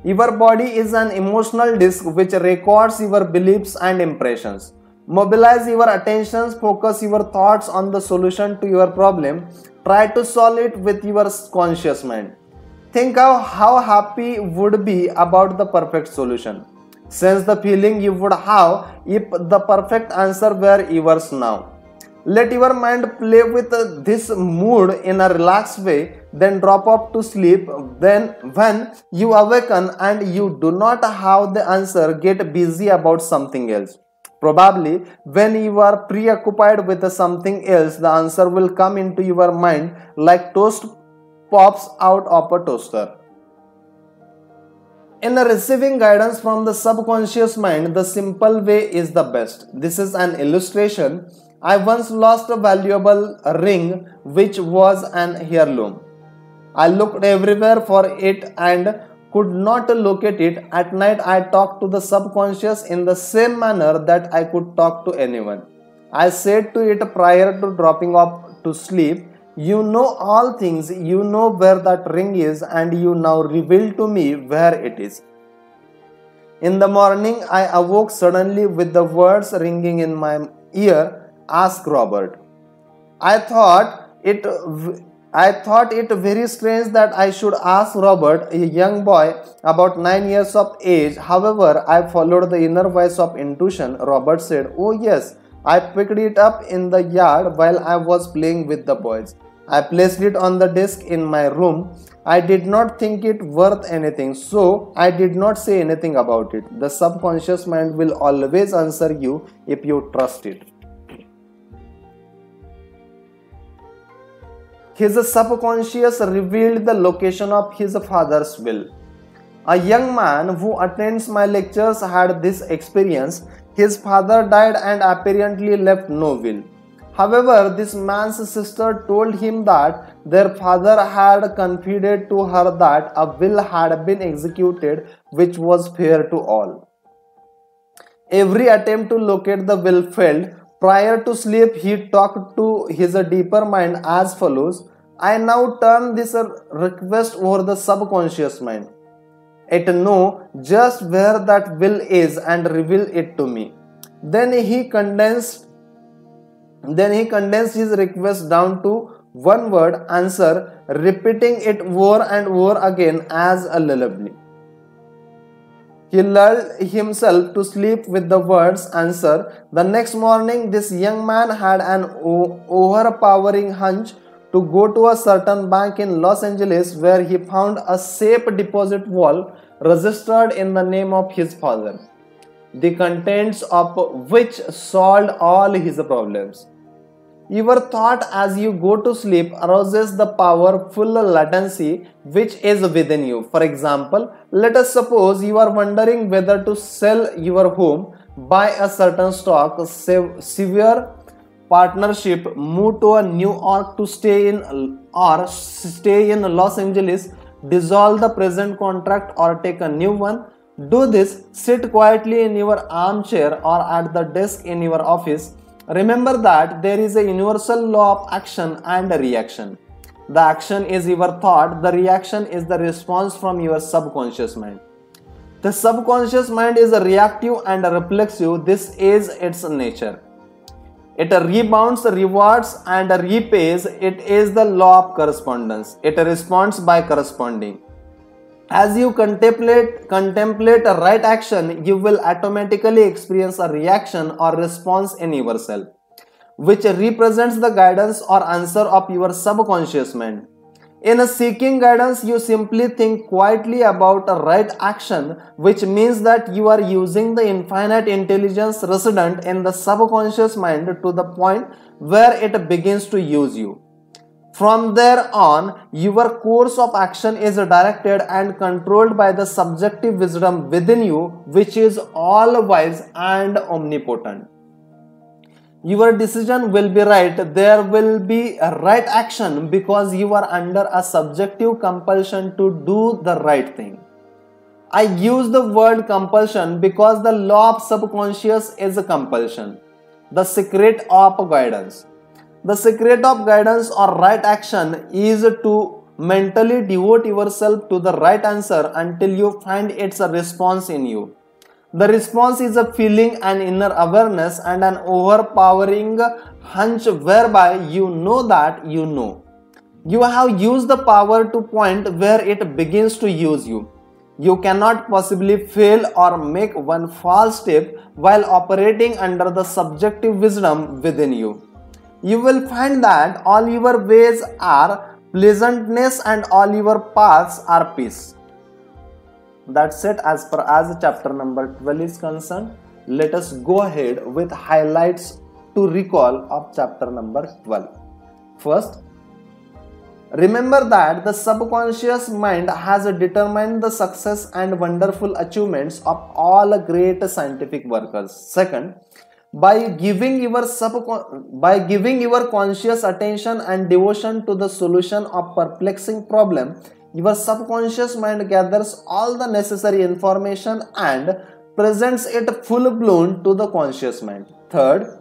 Your body is an emotional disk which records your beliefs and impressions. Mobilize your attentions, focus your thoughts on the solution to your problem. Try to solve it with your conscious mind. Think of how happy you would be about the perfect solution. Sense the feeling you would have if the perfect answer were yours now. Let your mind play with this mood in a relaxed way, then drop off to sleep. Then when you awaken and you do not have the answer, get busy about something else. Probably when you are preoccupied with something else, the answer will come into your mind like toast pops out of a toaster. In receiving guidance from the subconscious mind, the simple way is the best. This is an illustration. I once lost a valuable ring which was an heirloom. I looked everywhere for it and could not locate it. At night I talked to the subconscious in the same manner that I could talk to anyone. I said to it prior to dropping off to sleep, "You know all things, you know where that ring is, and you now reveal to me where it is." In the morning I awoke suddenly with the words ringing in my ear, "Ask Robert." I thought it very strange that I should ask Robert, a young boy about 9 years of age. However, I followed the inner voice of intuition. Robert said, "Oh yes, I picked it up in the yard while I was playing with the boys. I placed it on the desk in my room. I did not think it worth anything, so I did not say anything about it." The subconscious mind will always answer you if you trust it. His subconscious revealed the location of his father's will. A young man who attends my lectures had this experience. His father died and apparently left no will. However, this man's sister told him that their father had confided to her that a will had been executed which was fair to all. Every attempt to locate the will failed. Prior to sleep, he talked to his deeper mind as follows: "I now turn this request over the subconscious mind. it know just where that will is and reveal it to me. Then he condensed his request down to one word answer, repeating it over and over again as a lullaby. He lulled himself to sleep with the words answer. The next morning, this young man had an overpowering hunch to go to a certain bank in Los Angeles where he found a safe deposit vault registered in the name of his father, the contents of which solved all his problems. Your thought as you go to sleep arouses the powerful latency which is within you. For example, let us suppose you are wondering whether to sell your home, buy a certain stock, severe partnership, move to a New York to stay in Los Angeles, dissolve the present contract or take a new one. Do this, sit quietly in your armchair or at the desk in your office. Remember that there is a universal law of action and reaction. The action is your thought, the reaction is the response from your subconscious mind. The subconscious mind is reactive and reflexive. This is its nature. It rebounds, rewards and repays. It is the law of correspondence. It responds by corresponding. As you contemplate a right action, you will automatically experience a reaction or response in yourself, which represents the guidance or answer of your subconscious mind. In seeking guidance, you simply think quietly about a right action, which means that you are using the infinite intelligence resident in the subconscious mind to the point where it begins to use you. From there on, your course of action is directed and controlled by the subjective wisdom within you, which is all-wise and omnipotent. Your decision will be right. There will be a right action because you are under a subjective compulsion to do the right thing. I use the word compulsion because the law of subconscious is a compulsion, the secret of guidance. The secret of guidance or right action is to mentally devote yourself to the right answer until you find its a response in you. The response is a feeling, an inner awareness and an overpowering hunch whereby you know that you know. You have used the power to point where it begins to use you. You cannot possibly fail or make one false step while operating under the subjective wisdom within you. You will find that all your ways are pleasantness and all your paths are peace. That's it as far as chapter number 12 is concerned. Let us go ahead with highlights to recall of chapter number 12. First, remember that the subconscious mind has determined the success and wonderful achievements of all great scientific workers. Second, by giving your conscious attention and devotion to the solution of perplexing problem, your subconscious mind gathers all the necessary information and presents it full-blown to the conscious mind. Third,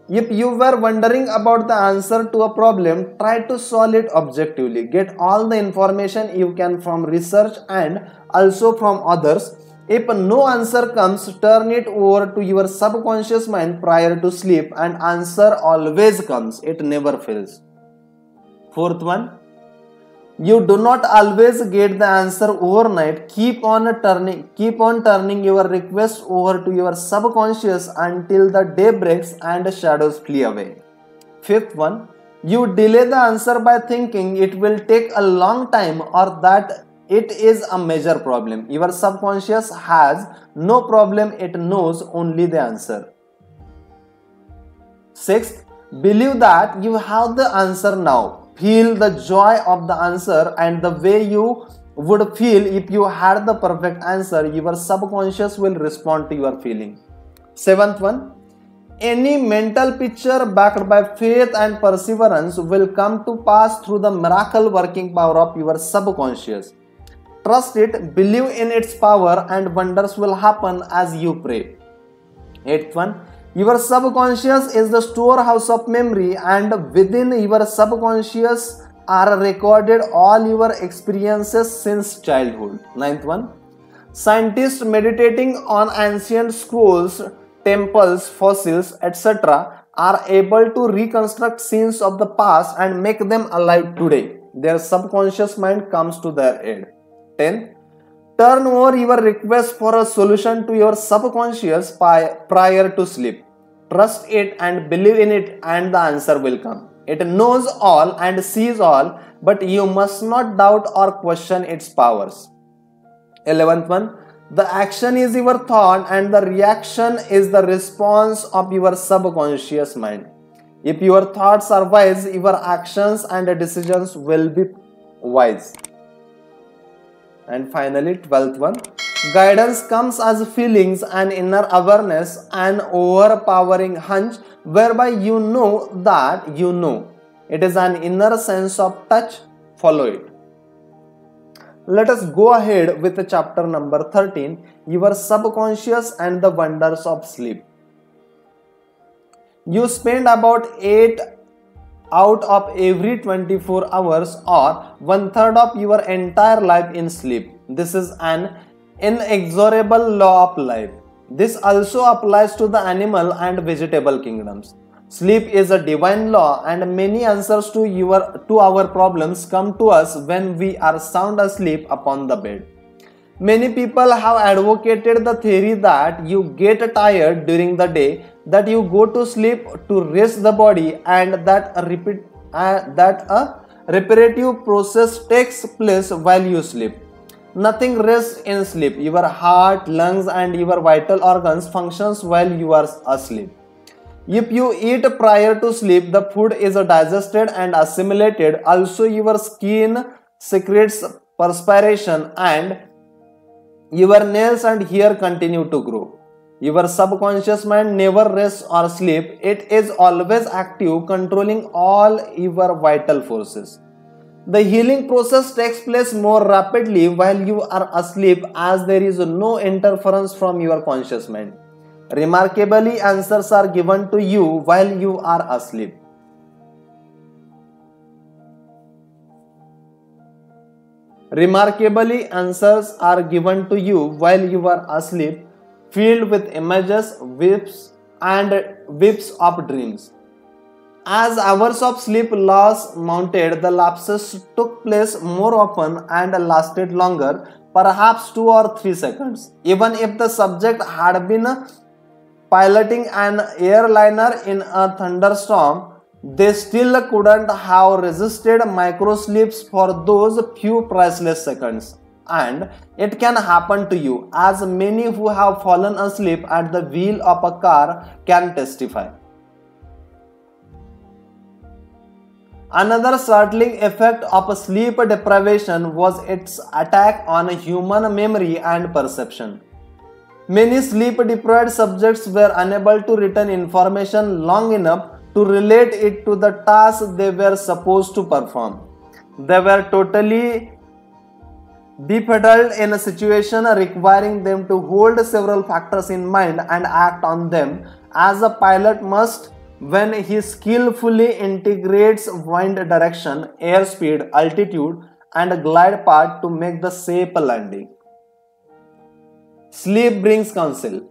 if you were wondering about the answer to a problem, try to solve it objectively. Get all the information you can from research and also from others. If no answer comes, turn it over to your subconscious mind prior to sleep and answer always comes. It never fails. Fourth one, you do not always get the answer overnight. Keep on turning your request over to your subconscious until the day breaks and shadows flee away. Fifth one, you delay the answer by thinking it will take a long time or that it is a major problem. Your subconscious has no problem, it knows only the answer. Sixth, believe that you have the answer now. Feel the joy of the answer and the way you would feel if you had the perfect answer. Your subconscious will respond to your feeling. Seventh one, any mental picture backed by faith and perseverance will come to pass through the miracle working power of your subconscious. Trust it, believe in its power, and wonders will happen as you pray. Eighth one, your subconscious is the storehouse of memory, and within your subconscious are recorded all your experiences since childhood. Ninth one, Scientists meditating on ancient scrolls, temples, fossils, etc. are able to reconstruct scenes of the past and make them alive today. Their subconscious mind comes to their aid. 10. Turn over your request for a solution to your subconscious prior to sleep. Trust it and believe in it, and the answer will come. It knows all and sees all, but you must not doubt or question its powers. 11th one, the action is your thought and the reaction is the response of your subconscious mind. If your thoughts are wise, your actions and decisions will be wise. And finally, 12th one, guidance comes as feelings and inner awareness, an overpowering hunch whereby you know that you know. It is an inner sense of touch. Follow it. Let us go ahead with chapter number 13, your subconscious and the wonders of sleep. You spend about 8 out of every 24 hours or 1/3 of your entire life in sleep. This is an inexorable law of life. This also applies to the animal and vegetable kingdoms. Sleep is a divine law, and many answers to our problems come to us when we are sound asleep upon the bed. Many people have advocated the theory that you get tired during the day, that you go to sleep to rest the body, and that a reparative process takes place while you sleep. Nothing rests in sleep. Your heart, lungs, and your vital organs functions while you are asleep. If you eat prior to sleep, the food is digested and assimilated. Also, your skin secretes perspiration and your nails and hair continue to grow. Your subconscious mind never rests or sleeps. It is always active, controlling all your vital forces. The healing process takes place more rapidly while you are asleep, as there is no interference from your conscious mind. Remarkably, answers are given to you while you are asleep. Remarkably, answers are given to you while you are asleep, filled with images, whips of dreams. As hours of sleep loss mounted, the lapses took place more often and lasted longer, perhaps 2 or 3 seconds. Even if the subject had been piloting an airliner in a thunderstorm, they still couldn't have resisted microsleeps for those few priceless seconds. And it can happen to you, as many who have fallen asleep at the wheel of a car can testify. Another startling effect of sleep deprivation was its attack on human memory and perception. Many sleep-deprived subjects were unable to retain information long enough to relate it to the task they were supposed to perform. They were totally befuddled in a situation requiring them to hold several factors in mind and act on them, as a pilot must when he skillfully integrates wind direction, airspeed, altitude, and glide path to make the safe landing. Sleep brings counsel.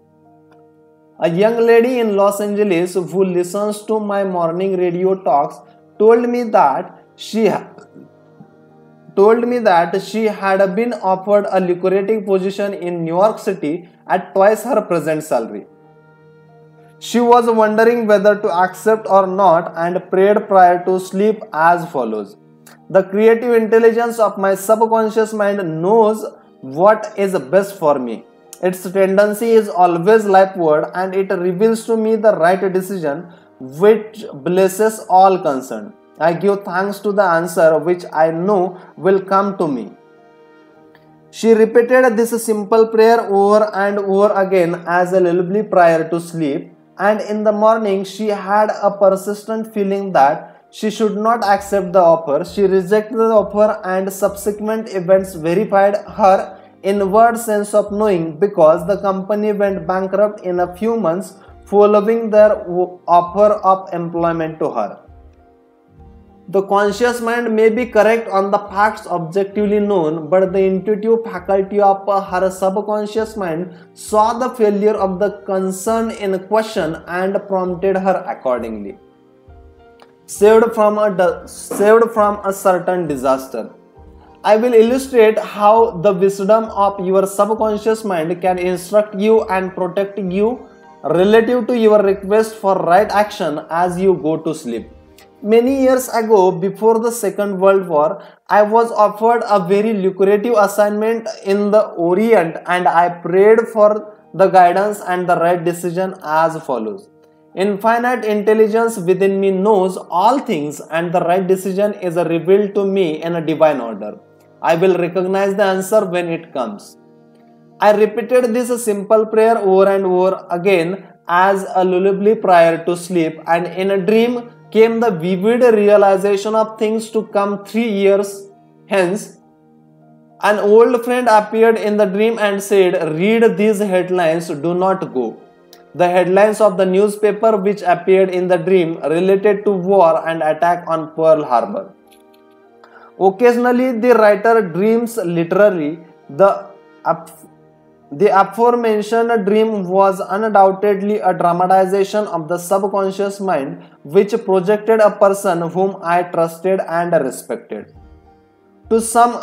A young lady in Los Angeles who listens to my morning radio talks told me that she had been offered a lucrative position in New York City at twice her present salary. She was wondering whether to accept or not and prayed prior to sleep as follows: the creative intelligence of my subconscious mind knows what is best for me. Its tendency is always lifeward, and it reveals to me the right decision, which blesses all concerned. I give thanks to the answer which I know will come to me. She repeated this simple prayer over and over again as a lullaby prior to sleep, and in the morning she had a persistent feeling that she should not accept the offer. She rejected the offer, and subsequent events verified her inward sense of knowing, because the company went bankrupt in a few months following their offer of employment to her. The conscious mind may be correct on the facts objectively known, but the intuitive faculty of her subconscious mind saw the failure of the concern in question and prompted her accordingly. Saved from a certain disaster. I will illustrate how the wisdom of your subconscious mind can instruct you and protect you relative to your request for right action as you go to sleep. Many years ago, before the Second World War, I was offered a very lucrative assignment in the Orient and I prayed for the guidance and the right decision as follows. Infinite intelligence within me knows all things and the right decision is revealed to me in a divine order. I will recognize the answer when it comes. I repeated this simple prayer over and over again as a lullaby prior to sleep, and in a dream came the vivid realization of things to come 3 years hence. An old friend appeared in the dream and said, "Read these headlines, do not go." The headlines of the newspaper which appeared in the dream related to war and attack on Pearl Harbor. Occasionally, the writer dreams literally. The aforementioned dream was undoubtedly a dramatization of the subconscious mind which projected a person whom I trusted and respected. To some,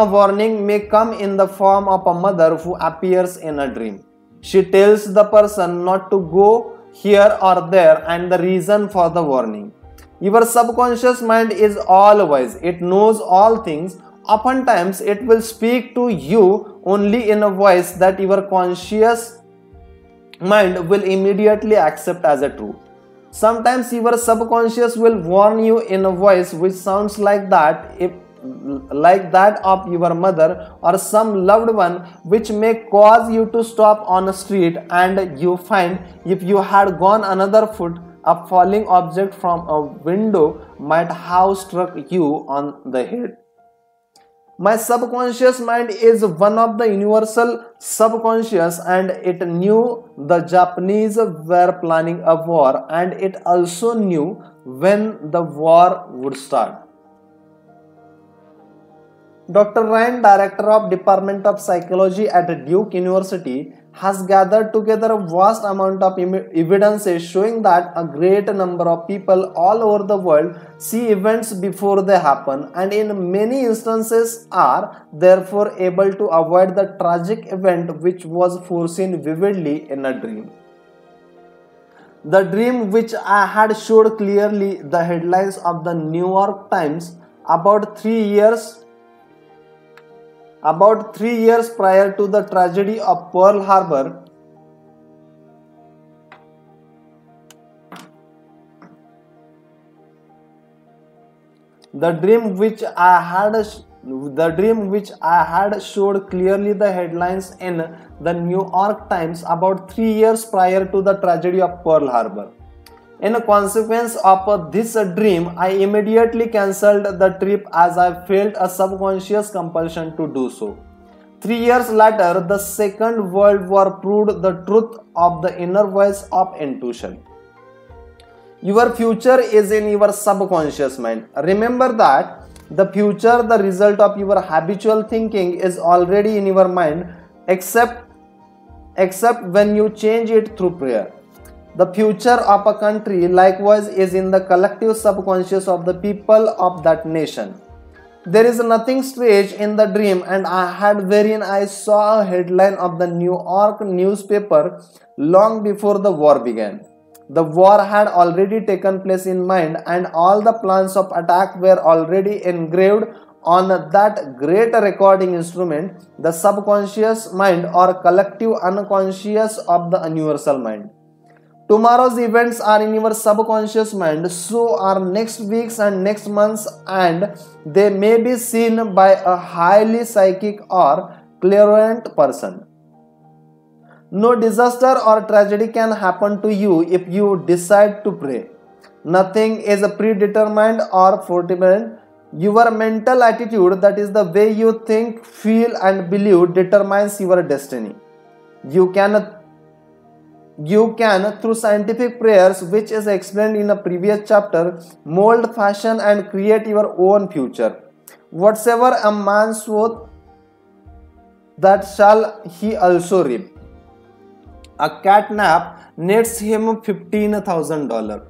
a warning may come in the form of a mother who appears in a dream. She tells the person not to go here or there and the reason for the warning. Your subconscious mind is all wise. It knows all things. Oftentimes, it will speak to you only in a voice that your conscious mind will immediately accept as a truth. Sometimes your subconscious will warn you in a voice which sounds like that of your mother or some loved one, which may cause you to stop on a street and you find if you had gone another foot, a falling object from a window might have struck you on the head. My subconscious mind is one of the universal subconscious, and it knew the Japanese were planning a war, and it also knew when the war would start. Dr. Ryan, director of Department of Psychology at Duke University, has gathered together a vast amount of evidences showing that a great number of people all over the world see events before they happen, and in many instances are therefore able to avoid the tragic event which was foreseen vividly in a dream. The dream which I had showed clearly the headlines of the New York Times about 3 years prior to the tragedy of Pearl Harbor. The dream which I had showed clearly the headlines in the New York Times about 3 years prior to the tragedy of Pearl Harbor. In consequence of this dream, I immediately cancelled the trip as I felt a subconscious compulsion to do so. 3 years later, the Second World War proved the truth of the inner voice of intuition. Your future is in your subconscious mind. Remember that the future, the result of your habitual thinking, is already in your mind, except when you change it through prayer. The future of a country likewise is in the collective subconscious of the people of that nation. There is nothing strange in the dream and I had wherein I saw a headline of the New York newspaper long before the war began. The war had already taken place in mind and all the plans of attack were already engraved on that great recording instrument, the subconscious mind or collective unconscious of the universal mind. Tomorrow's events are in your subconscious mind, so are next week's and next month's, and they may be seen by a highly psychic or clairvoyant person. No disaster or tragedy can happen to you if you decide to pray. Nothing is predetermined or foretold. Your mental attitude, that is the way you think, feel and believe, determines your destiny. You can You can, through scientific prayers, which is explained in a previous chapter, mold, fashion, and create your own future. Whatsoever a man soweth, that shall he also reap. A catnap nets him $15,000.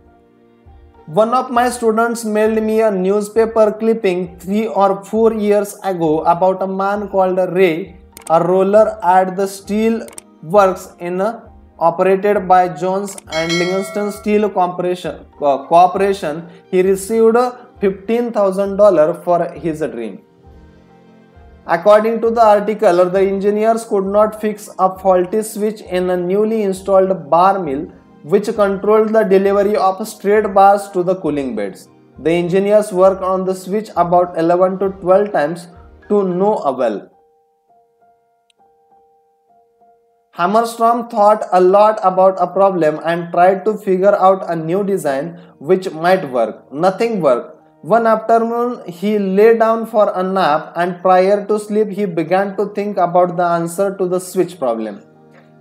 One of my students mailed me a newspaper clipping 3 or 4 years ago about a man called Ray, a roller at the steel works operated by Jones and Livingston Steel Corporation. He received $15,000 for his dream. According to the article, the engineers could not fix a faulty switch in a newly installed bar mill which controlled the delivery of straight bars to the cooling beds. The engineers worked on the switch about 11 to 12 times to no avail. Hammerstrom thought a lot about a problem and tried to figure out a new design which might work. Nothing worked. One afternoon, he lay down for a nap, and prior to sleep, he began to think about the answer to the switch problem.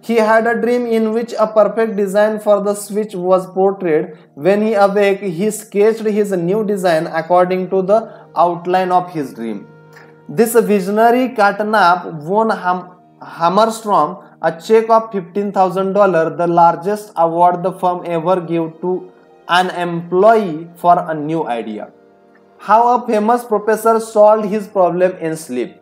He had a dream in which a perfect design for the switch was portrayed. When he awoke, he sketched his new design according to the outline of his dream. This visionary catnap won Hammerstrom a check of $15,000, the largest award the firm ever gave to an employee for a new idea. How a famous professor solved his problem in sleep.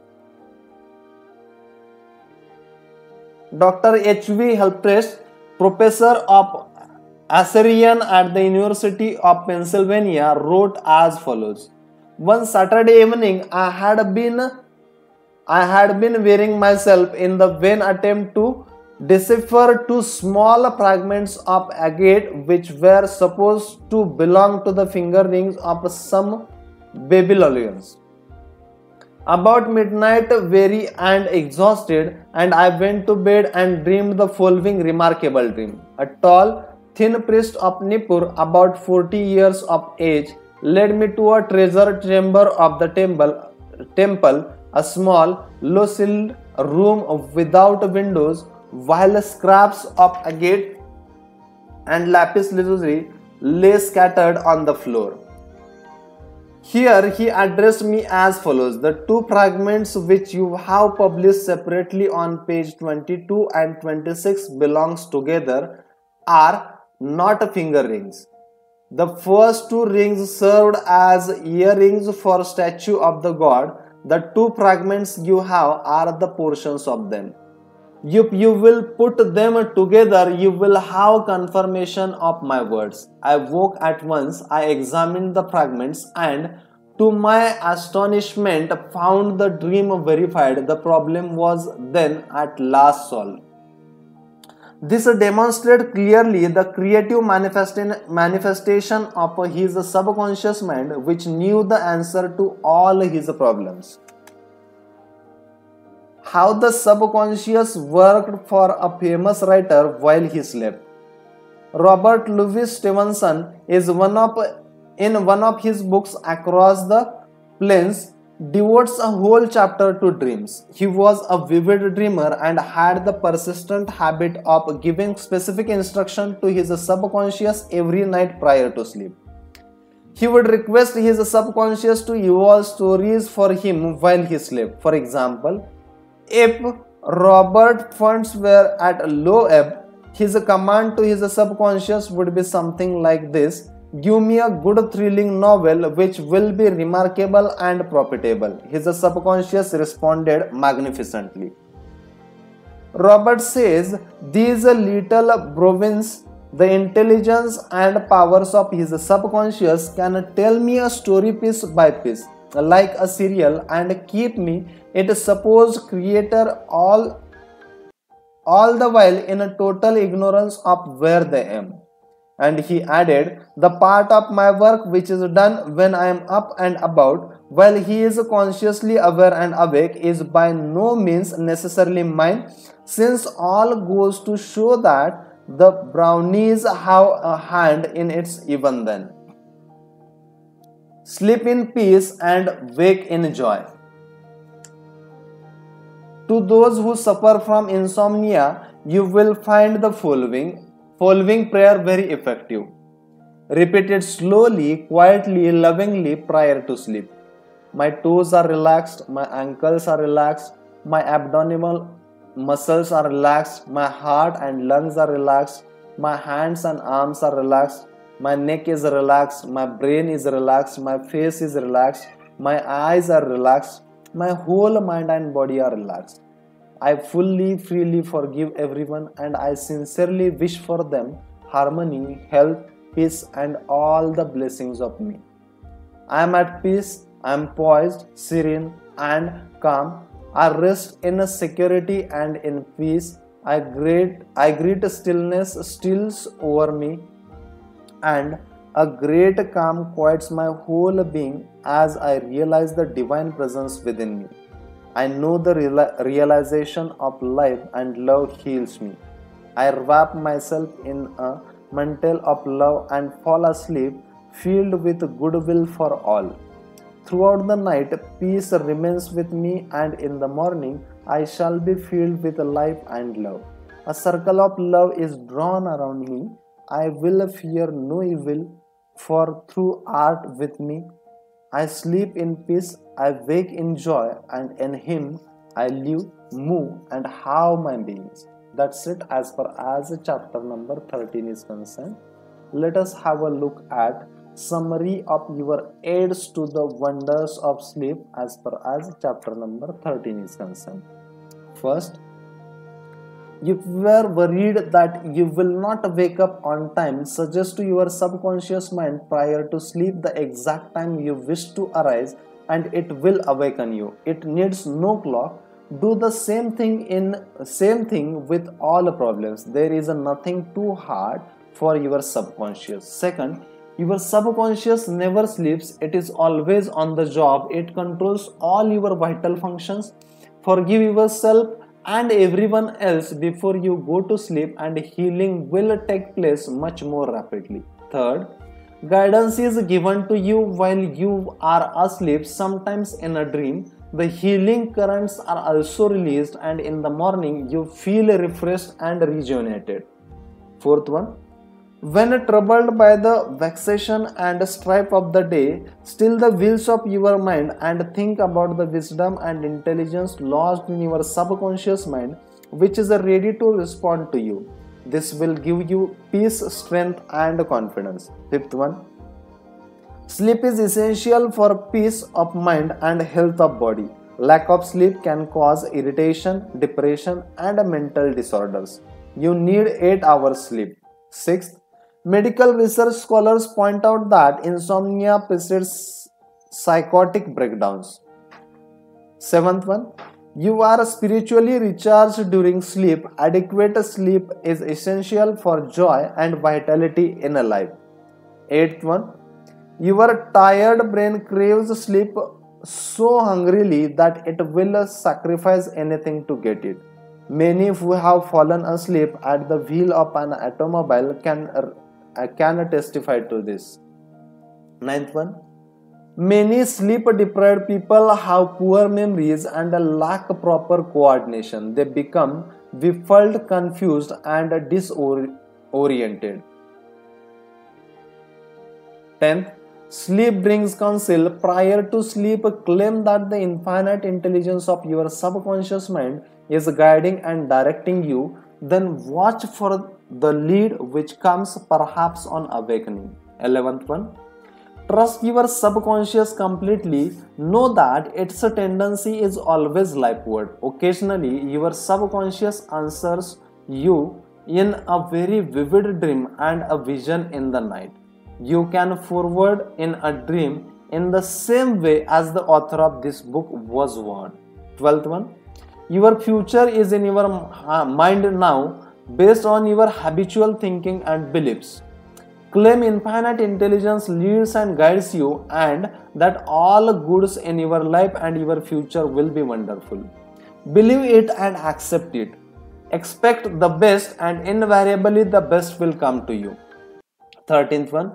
Dr. H.V. Helmprecht, professor of Assyrian at the University of Pennsylvania, wrote as follows. One Saturday evening, I had been wearing myself in the vain attempt to decipher two small fragments of agate which were supposed to belong to the finger rings of some Babylonians. About midnight, weary and exhausted, and I went to bed and dreamed the following remarkable dream. A tall, thin priest of Nippur, about 40 years of age, led me to a treasure chamber of the temple, a small, low-ceiled room without windows, while scraps of agate and lapis lazuli lay scattered on the floor. Here he addressed me as follows. The two fragments which you have published separately on page 22 and 26 belongs together are not finger rings. The first two rings served as earrings for statue of the god. The two fragments you have are the portions of them. If you will put them together, you will have confirmation of my words. I woke at once. I examined the fragments and, to my astonishment, found the dream verified. The problem was then at last solved. This demonstrates clearly the creative manifestation of his subconscious mind, which knew the answer to all his problems. How the subconscious worked for a famous writer while he slept. Robert Louis Stevenson is in one of his books, Across the Plains, devotes a whole chapter to dreams. He was a vivid dreamer and had the persistent habit of giving specific instruction to his subconscious every night prior to sleep. He would request his subconscious to evolve stories for him while he slept. For example, if Robert funds were at a low ebb, his command to his subconscious would be something like this: give me a good thrilling novel which will be remarkable and profitable. His subconscious responded magnificently. Robert says these little brovins, the intelligence and powers of his subconscious, can tell me a story piece by piece, like a serial, and keep me, it supposed creator, all the while in a total ignorance of where they am. And he added, the part of my work which is done when I am up and about, while he is consciously aware and awake, is by no means necessarily mine, since all goes to show that the brownies have a hand in it even then. Sleep in peace and wake in joy. To those who suffer from insomnia, you will find the following. following prayer very effective. Repeated slowly, quietly, lovingly prior to sleep. My toes are relaxed, my ankles are relaxed, my abdominal muscles are relaxed, my heart and lungs are relaxed, my hands and arms are relaxed, my neck is relaxed, my brain is relaxed, my face is relaxed, my eyes are relaxed, my whole mind and body are relaxed. I fully, freely forgive everyone and I sincerely wish for them harmony, health, peace, and all the blessings of me. I am at peace, I am poised, serene, and calm. I rest in security and in peace. I greet stillness steals over me, and a great calm quiets my whole being as I realize the divine presence within me. I know the realization of life and love heals me. I wrap myself in a mantle of love and fall asleep filled with goodwill for all. Throughout the night, peace remains with me, and in the morning, I shall be filled with life and love. A circle of love is drawn around me. I will fear no evil, for through art with me, I sleep in peace, I wake in joy, and in Him I live, move, and have my beings. That's it as far as chapter number 13 is concerned. Let us have a look at summary of your aids to the wonders of sleep as far as chapter number 13 is concerned. First, if you are worried that you will not wake up on time, suggest to your subconscious mind prior to sleep the exact time you wish to arise and it will awaken you. It needs no clock. Do the same thing with all problems. There is nothing too hard for your subconscious. Second, your subconscious never sleeps. It is always on the job. It controls all your vital functions. Forgive yourself and everyone else before you go to sleep, and healing will take place much more rapidly. Third, guidance is given to you while you are asleep, sometimes in a dream. The healing currents are also released, and in the morning you feel refreshed and rejuvenated. Fourth one, when troubled by the vexation and strife of the day, still the wheels of your mind and think about the wisdom and intelligence lodged in your subconscious mind, which is ready to respond to you. This will give you peace, strength, and confidence. Fifth one, sleep is essential for peace of mind and health of body. Lack of sleep can cause irritation, depression, and mental disorders. You need 8 hours sleep. Sixth, medical research scholars point out that insomnia precedes psychotic breakdowns. Seventh one, you are spiritually recharged during sleep. Adequate sleep is essential for joy and vitality in a life. Eighth one, your tired brain craves sleep so hungrily that it will sacrifice anything to get it. Many who have fallen asleep at the wheel of an automobile can testify to this. Ninth one, many sleep deprived people have poor memories and lack proper coordination. They become befuddled, confused, and disoriented. 10th, sleep brings counsel. Prior to sleep, claim that the infinite intelligence of your subconscious mind is guiding and directing you. Then watch for the lead which comes perhaps on awakening. 11th one, trust your subconscious completely. Know that its tendency is always lifeward. Occasionally, your subconscious answers you in a very vivid dream and a vision in the night. You can forward in a dream in the same way as the author of this book was warned. 12th one, your future is in your mind now based on your habitual thinking and beliefs. Claim infinite intelligence leads and guides you, and that all goods in your life and your future will be wonderful. Believe it and accept it. Expect the best, and invariably the best will come to you. 13th one,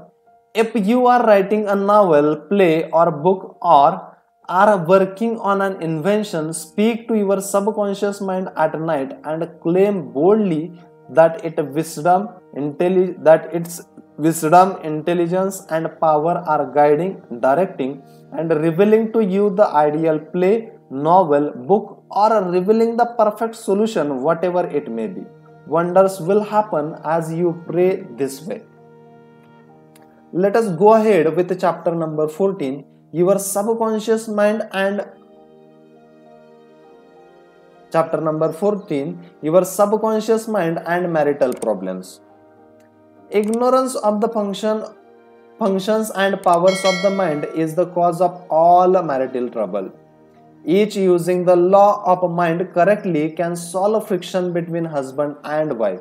if you are writing a novel, play, or book, or are working on an invention, speak to your subconscious mind at night and claim boldly that its wisdom, that its wisdom, intelligence, and power are guiding, directing, and revealing to you the ideal play, novel, book, or revealing the perfect solution, whatever it may be. Wonders will happen as you pray this way. Let us go ahead with chapter number 14, your subconscious mind, and chapter number 14, your subconscious mind and marital problems. Ignorance of the functions and powers of the mind is the cause of all marital trouble. Each using the law of mind correctly can solve friction between husband and wife.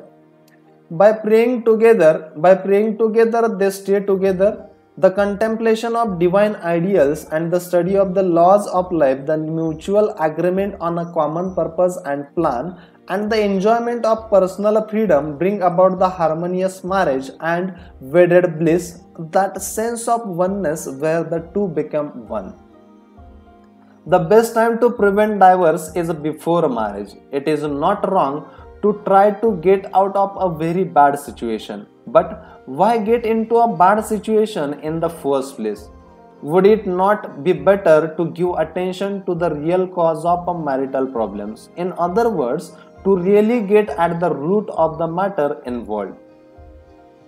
By praying together, they stay together. The contemplation of divine ideals and the study of the laws of life, the mutual agreement on a common purpose and plan, and the enjoyment of personal freedom bring about the harmonious marriage and wedded bliss, that sense of oneness where the two become one. The best time to prevent divorce is before marriage. It is not wrong to try to get out of a very bad situation. But why get into a bad situation in the first place? Would it not be better to give attention to the real cause of marital problems? In other words, to really get at the root of the matter involved.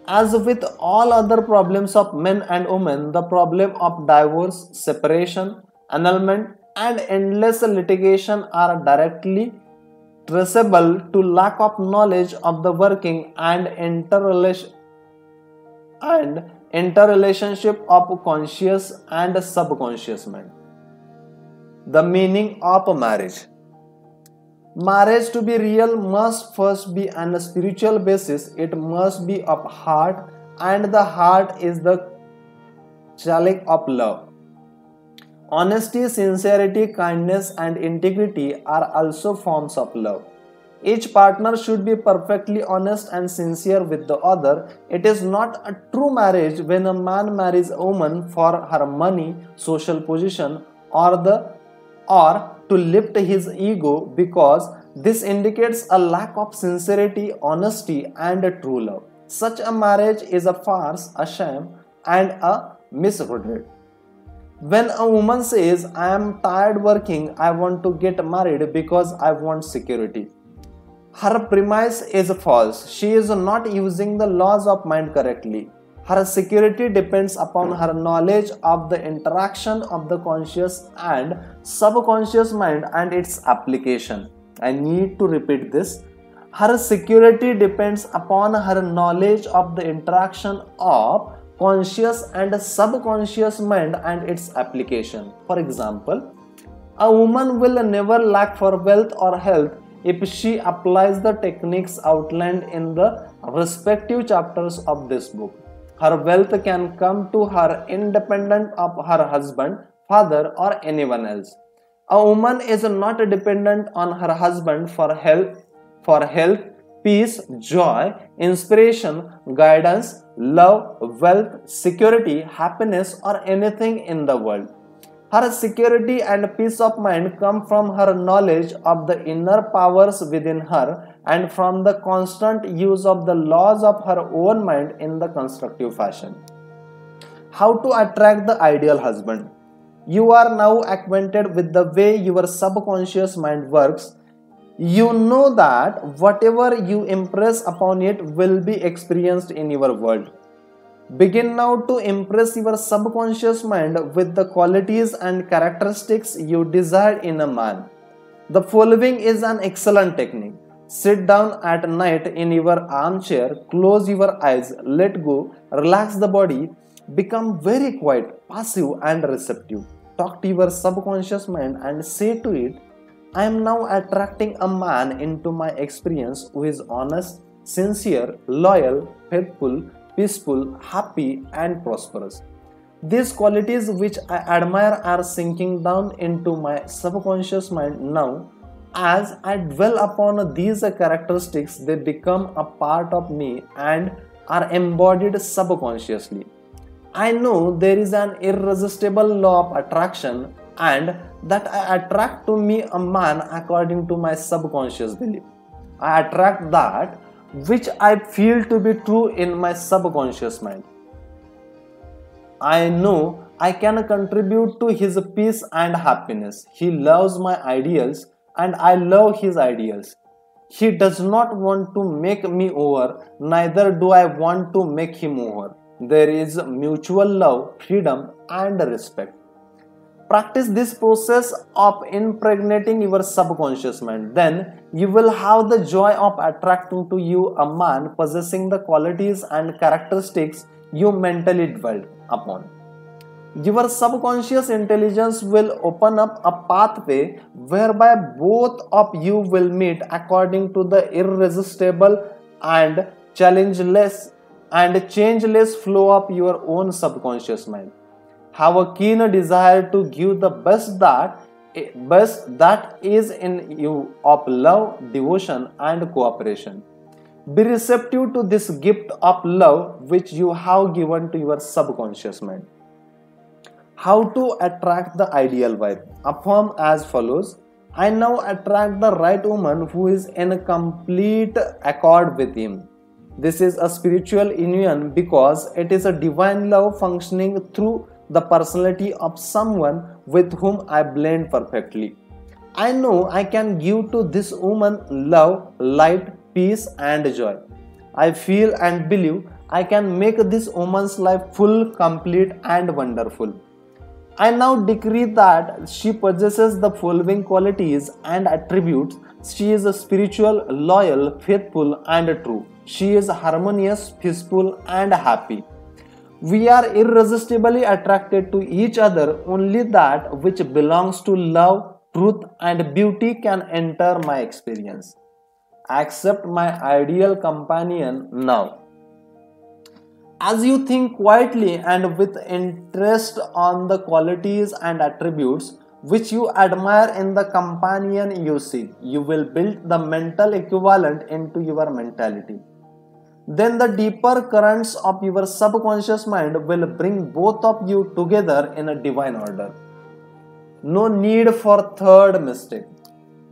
As with all other problems of men and women, the problem of divorce, separation, annulment, and endless litigation are directly traceable to lack of knowledge of the working and interrelationship of conscious and subconscious mind. The meaning of marriage. Marriage to be real must first be on a spiritual basis. It must be of heart, and the heart is the chalice of love. Honesty, sincerity, kindness, and integrity are also forms of love. Each partner should be perfectly honest and sincere with the other. It is not a true marriage when a man marries a woman for her money, social position, or to lift his ego, because this indicates a lack of sincerity, honesty, and true love. Such a marriage is a farce, a sham, and a misread. When a woman says, I am tired working, I want to get married because I want security, her premise is false. She is not using the laws of mind correctly. Her security depends upon her knowledge of the interaction of the conscious and subconscious mind and its application. I need to repeat this. Her security depends upon her knowledge of the interaction of conscious and subconscious mind and its application. For example, a woman will never lack for wealth or health if she applies the techniques outlined in the respective chapters of this book. Her wealth can come to her independent of her husband, father, or anyone else. A woman is not dependent on her husband for health, peace, joy, inspiration, guidance, love, wealth, security, happiness, or anything in the world. Her security and peace of mind come from her knowledge of the inner powers within her and from the constant use of the laws of her own mind in the constructive fashion. How to attract the ideal husband? You are now acquainted with the way your subconscious mind works. You know that whatever you impress upon it will be experienced in your world. Begin now to impress your subconscious mind with the qualities and characteristics you desire in a man. The following is an excellent technique. Sit down at night in your armchair, close your eyes, let go, relax the body, become very quiet, passive, and receptive. Talk to your subconscious mind and say to it, I am now attracting a man into my experience who is honest, sincere, loyal, faithful, peaceful, happy, and prosperous. These qualities which I admire are sinking down into my subconscious mind now. As I dwell upon these characteristics, they become a part of me and are embodied subconsciously. I know there is an irresistible law of attraction and that I attract to me a man according to my subconscious belief. I attract that which I feel to be true in my subconscious mind. I know I can contribute to his peace and happiness. He loves my ideals and I love his ideals. He does not want to make me over, neither do I want to make him over. There is mutual love, freedom, and respect. Practice this process of impregnating your subconscious mind. Then you will have the joy of attracting to you a man possessing the qualities and characteristics you mentally dwelt upon. Your subconscious intelligence will open up a pathway whereby both of you will meet according to the irresistible and changeless flow of your own subconscious mind. Have a keen desire to give the best that is in you of love, devotion, and cooperation. Be receptive to this gift of love which you have given to your subconscious mind. How to attract the ideal wife? Affirm as follows: I now attract the right woman who is in complete accord with him. This is a spiritual union because it is a divine love functioning through the personality of someone with whom I blend perfectly. I know I can give to this woman love, light, peace, and joy. I feel and believe I can make this woman's life full, complete, and wonderful. I now decree that she possesses the following qualities and attributes. She is spiritual, loyal, faithful, and true. She is harmonious, peaceful, and happy. We are irresistibly attracted to each other. Only that which belongs to love, truth, and beauty can enter my experience. Accept my ideal companion now. As you think quietly and with interest on the qualities and attributes which you admire in the companion you seek, you will build the mental equivalent into your mentality. Then the deeper currents of your subconscious mind will bring both of you together in a divine order. No need for third mistake.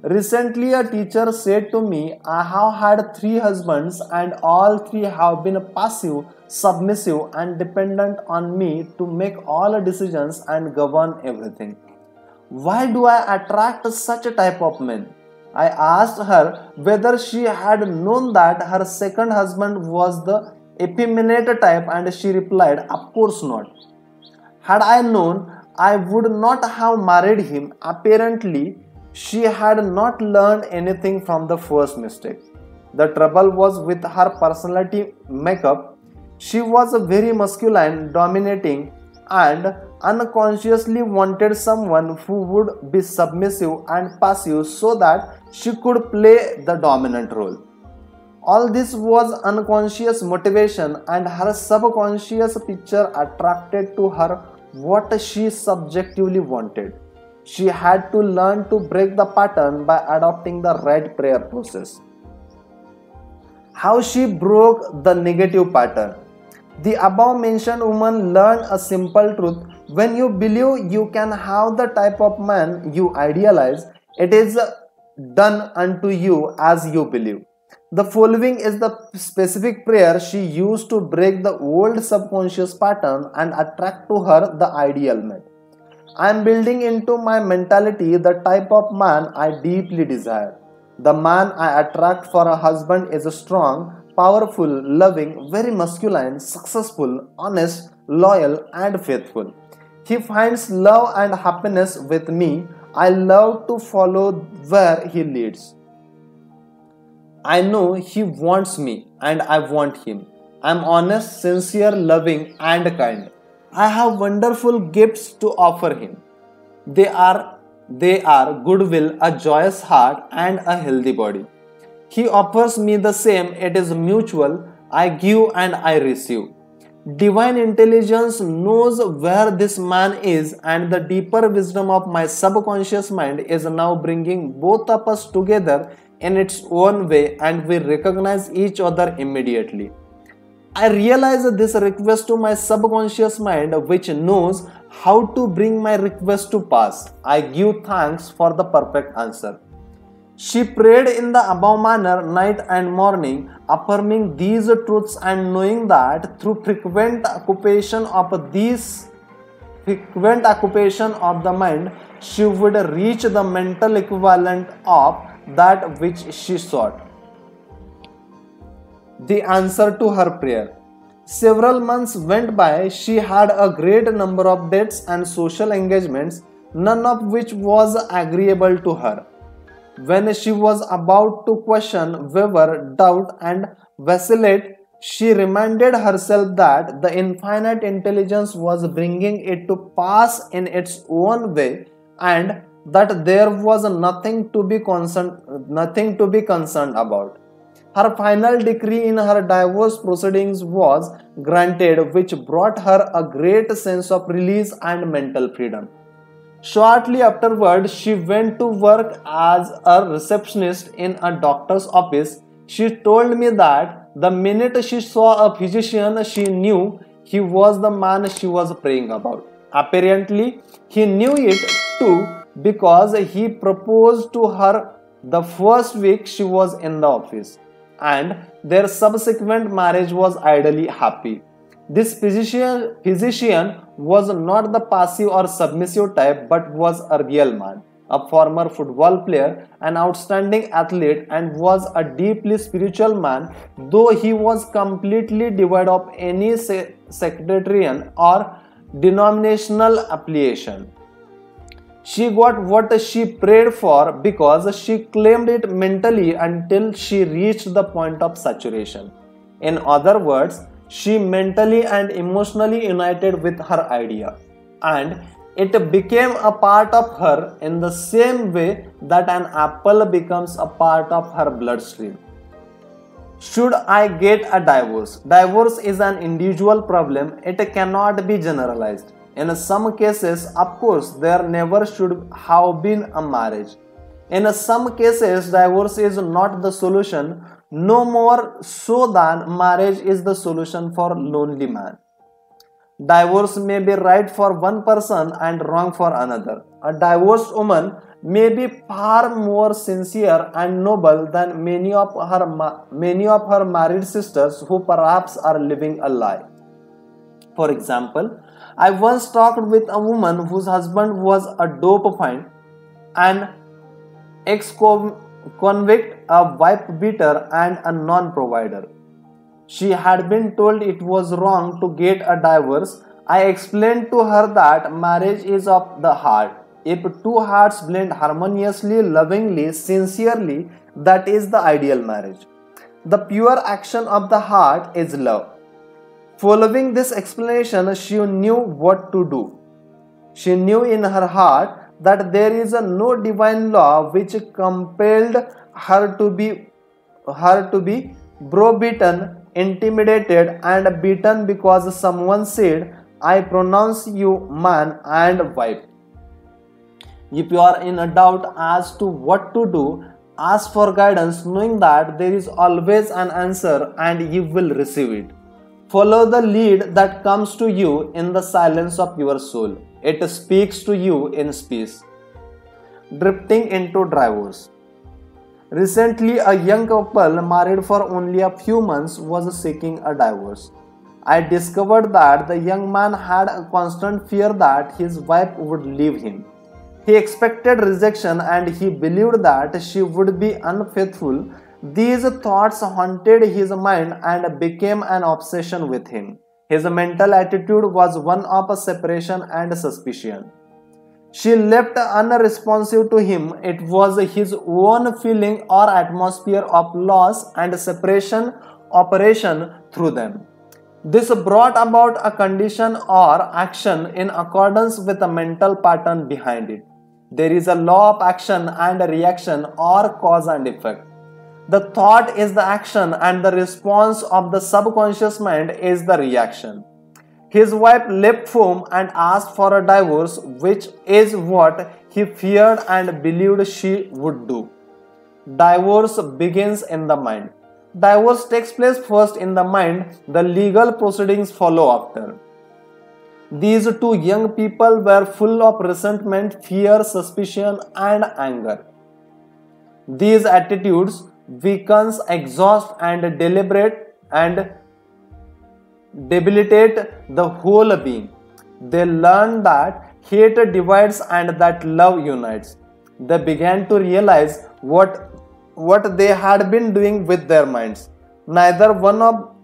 Recently, a teacher said to me, I have had 3 husbands and all 3 have been passive, submissive, and dependent on me to make all decisions and govern everything. Why do I attract such a type of men? I asked her whether she had known that her second husband was the effeminate type, and she replied, of course not. Had I known, I would not have married him. Apparently, she had not learned anything from the first mistake. The trouble was with her personality makeup. She was very masculine, dominating, and unconsciously wanted someone who would be submissive and passive so that she could play the dominant role. All this was unconscious motivation, and her subconscious picture attracted to her what she subjectively wanted. She had to learn to break the pattern by adopting the right prayer process. How she broke the negative pattern. The above mentioned woman learned a simple truth. When you believe you can have the type of man you idealize, it is done unto you as you believe. The following is the specific prayer she used to break the old subconscious pattern and attract to her the ideal man. I am building into my mentality the type of man I deeply desire. The man I attract for a husband is strong, powerful, loving, very masculine, successful, honest, loyal, and faithful. He finds love and happiness with me. I love to follow where he leads. I know he wants me and I want him. I am honest, sincere, loving, and kind. I have wonderful gifts to offer him. They are goodwill, a joyous heart, and a healthy body. He offers me the same. It is mutual. I give and I receive. Divine intelligence knows where this man is, and the deeper wisdom of my subconscious mind is now bringing both of us together in its own way, and we recognize each other immediately. I realize this request to my subconscious mind, which knows how to bring my request to pass. I give thanks for the perfect answer. She prayed in the above manner night and morning. Affirming these truths and knowing that through frequent occupation of the mind, she would reach the mental equivalent of that which she sought. The answer to her prayer. Several months went by. She had a great number of debts and social engagements, none of which was agreeable to her. When she was about to question, waver, doubt, and vacillate, she reminded herself that the infinite intelligence was bringing it to pass in its own way, and that there was nothing to be concerned about. Her final decree in her divorce proceedings was granted, which brought her a great sense of release and mental freedom. Shortly afterward, she went to work as a receptionist in a doctor's office. She told me that the minute she saw a physician, she knew he was the man she was praying about. Apparently, he knew it too because he proposed to her the first week she was in the office, and their subsequent marriage was ideally happy. This physician was not the passive or submissive type but was a real man, a former football player, an outstanding athlete, and was a deeply spiritual man, though he was completely devoid of any sectarian or denominational affiliation. She got what she prayed for because she claimed it mentally until she reached the point of saturation. In other words, she mentally and emotionally united with her idea, and it became a part of her in the same way that an apple becomes a part of her bloodstream. Should I get a divorce? Divorce is an individual problem. It cannot be generalized. In some cases, of course, there never should have been a marriage. In some cases, divorce is not the solution, no more so than marriage is the solution for lonely man. Divorce may be right for one person and wrong for another. A divorced woman may be far more sincere and noble than many of her married sisters who perhaps are living a lie. For example, I once talked with a woman whose husband was a dope fiend, an ex-convict, a wife beater, and a non-provider. She had been told it was wrong to get a divorce. I explained to her that marriage is of the heart. If two hearts blend harmoniously, lovingly, sincerely, that is the ideal marriage. The pure action of the heart is love. Following this explanation, she knew what to do. She knew in her heart that there is no divine law which compelled her to be browbeaten, intimidated, and beaten because someone said, "I pronounce you man and wife." If you are in a doubt as to what to do, ask for guidance, knowing that there is always an answer and you will receive it. Follow the lead that comes to you in the silence of your soul. It speaks to you in peace. Drifting into divorce. Recently, a young couple married for only a few months was seeking a divorce. I discovered that the young man had a constant fear that his wife would leave him. He expected rejection and he believed that she would be unfaithful. These thoughts haunted his mind and became an obsession with him. His mental attitude was one of separation and suspicion. She left unresponsive to him. It was his own feeling or atmosphere of loss and separation operation through them. This brought about a condition or action in accordance with a mental pattern behind it. There is a law of action and reaction or cause and effect. The thought is the action and the response of the subconscious mind is the reaction. His wife left home and asked for a divorce, which is what he feared and believed she would do. Divorce begins in the mind. Divorce takes place first in the mind, the legal proceedings follow after. These two young people were full of resentment, fear, suspicion, and anger. These attitudes weakens, exhaust, and debilitate the whole being. They learned that hate divides and that love unites. They began to realize what they had been doing with their minds. Neither one of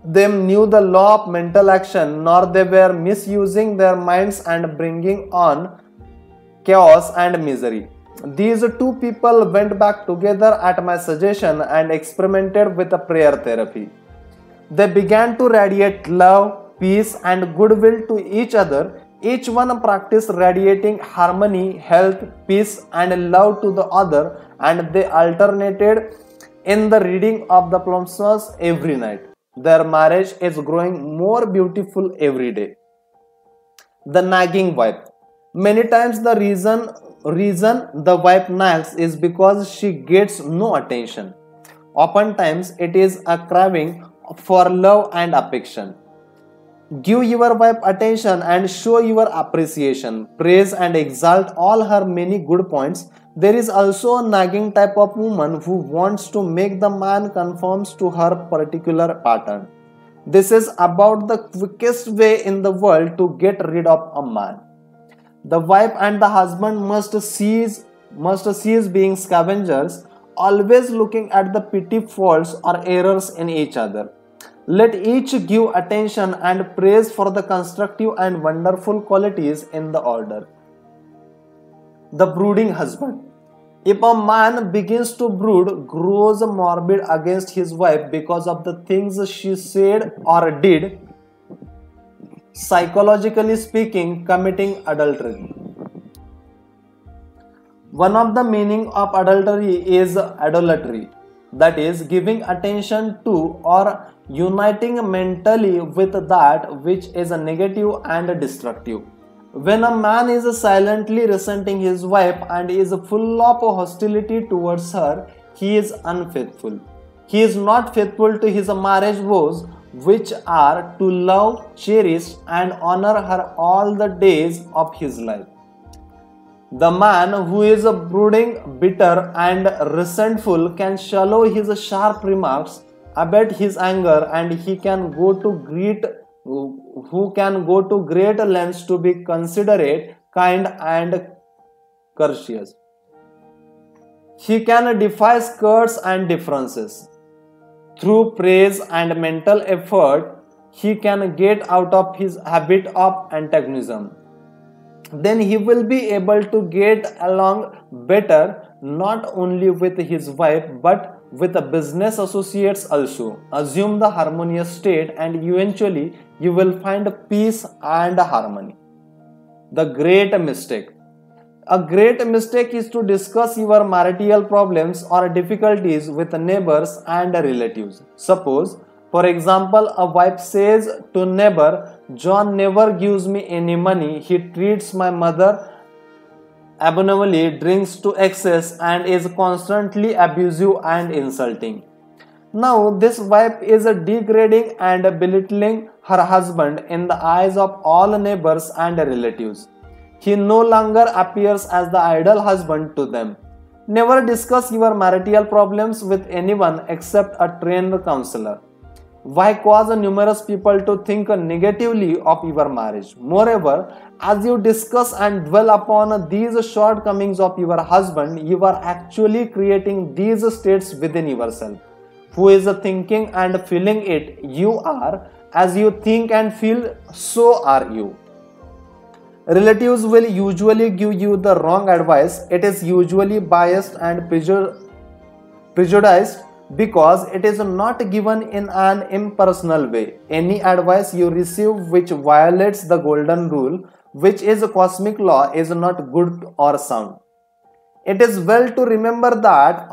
them knew the law of mental action, nor they were misusing their minds and bringing on chaos and misery. These two people went back together at my suggestion and experimented with a prayer therapy. They began to radiate love, peace, and goodwill to each other. Each one practiced radiating harmony, health, peace, and love to the other, and they alternated in the reading of the psalms every night. Their marriage is growing more beautiful every day. The nagging wife. Many times the reason the wife nags is because she gets no attention. Oftentimes it is a craving for love and affection. Give your wife attention and show your appreciation. Praise and exalt all her many good points. There is also a nagging type of woman who wants to make the man conforms to her particular pattern. This is about the quickest way in the world to get rid of a man. The wife and the husband must cease being scavengers, always looking at the petty faults or errors in each other. Let each give attention and praise for the constructive and wonderful qualities in the order. The brooding husband. If a man begins to brood, grows morbid against his wife because of the things she said or did, psychologically speaking, committing adultery. One of the meaning of adultery is idolatry, that is, giving attention to or uniting mentally with that which is negative and destructive. When a man is silently resenting his wife and is full of hostility towards her, he is unfaithful. He is not faithful to his marriage vows, which are to love, cherish, and honor her all the days of his life. The man who is brooding, bitter, and resentful can swallow his sharp remarks, abate his anger, and he can go to great lengths to be considerate, kind, and courteous. He can defy skirts and differences. Through praise and mental effort, he can get out of his habit of antagonism. Then he will be able to get along better not only with his wife but with the business associates also. Assume the harmonious state and eventually you will find peace and harmony. The great mistake. A great mistake is to discuss your marital problems or difficulties with neighbors and relatives. Suppose, for example, a wife says to neighbor, "John never gives me any money. He treats my mother abominably, drinks to excess, and is constantly abusive and insulting." Now, this wife is degrading and belittling her husband in the eyes of all neighbors and relatives. He no longer appears as the ideal husband to them. Never discuss your marital problems with anyone except a trained counselor. Why cause numerous people to think negatively of your marriage? Moreover, as you discuss and dwell upon these shortcomings of your husband, you are actually creating these states within yourself. Who is thinking and feeling it? You are. As you think and feel, so are you. Relatives will usually give you the wrong advice. It is usually biased and prejudiced because it is not given in an impersonal way. Any advice you receive which violates the golden rule, which is a cosmic law, is not good or sound. It is well to remember that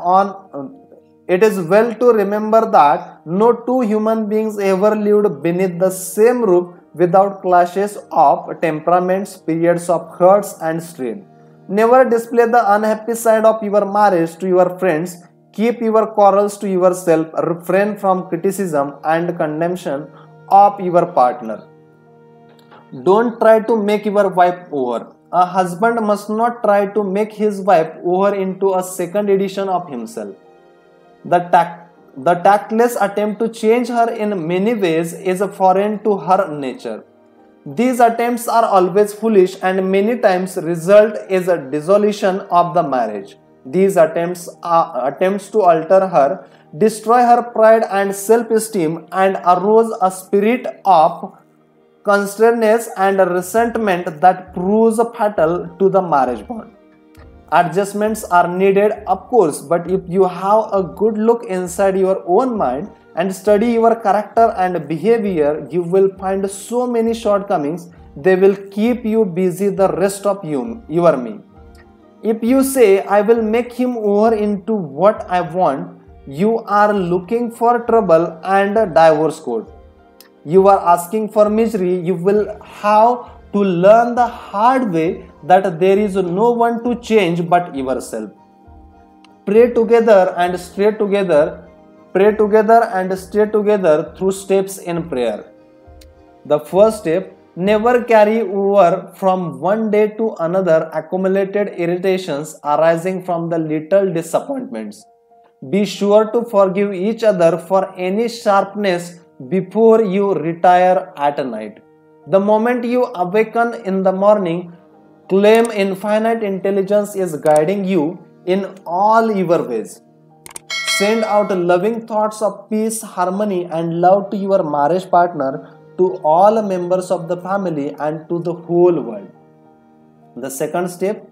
no two human beings ever lived beneath the same roof without clashes of temperaments, periods of hurts and strain. Never display the unhappy side of your marriage to your friends. Keep your quarrels to yourself. Refrain from criticism and condemnation of your partner. Don't try to make your wife over. A husband must not try to make his wife over into a second edition of himself. The tactless attempt to change her in many ways is foreign to her nature. These attempts are always foolish and many times result is a dissolution of the marriage. These attempts to alter her, destroy her pride and self-esteem, and arouse a spirit of constraintness and resentment that proves fatal to the marriage bond. Adjustments are needed, of course, but if you have a good look inside your own mind and study your character and behavior, you will find so many shortcomings they will keep you busy the rest of your me. If you say, I will make him over into what I want, you are looking for trouble and a divorce court. You are asking for misery. You will have to learn the hard way that there is no one to change but yourself. Pray together and stay together. Pray together and stay together through steps in prayer. The first step, never carry over from one day to another accumulated irritations arising from the little disappointments. Be sure to forgive each other for any sharpness before you retire at night. The moment you awaken in the morning, claim infinite intelligence is guiding you in all your ways. Send out loving thoughts of peace, harmony, and love to your marriage partner, to all members of the family, and to the whole world. The second step,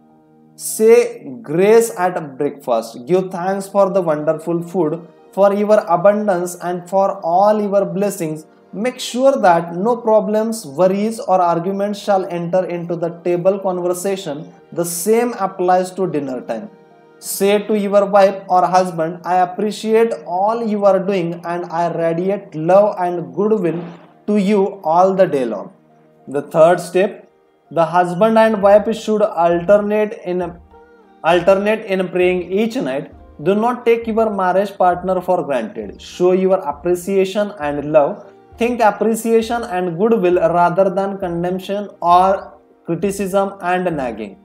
say grace at breakfast. Give thanks for the wonderful food, for your abundance, and for all your blessings. Make sure that no problems, worries, or arguments shall enter into the table conversation. The same applies to dinner time. Say to your wife or husband, I appreciate all you are doing and I radiate love and goodwill to you all the day long. The third step, the husband and wife should alternate in praying each night. Do not take your marriage partner for granted. Show your appreciation and love. Think appreciation and goodwill rather than condemnation or criticism and nagging.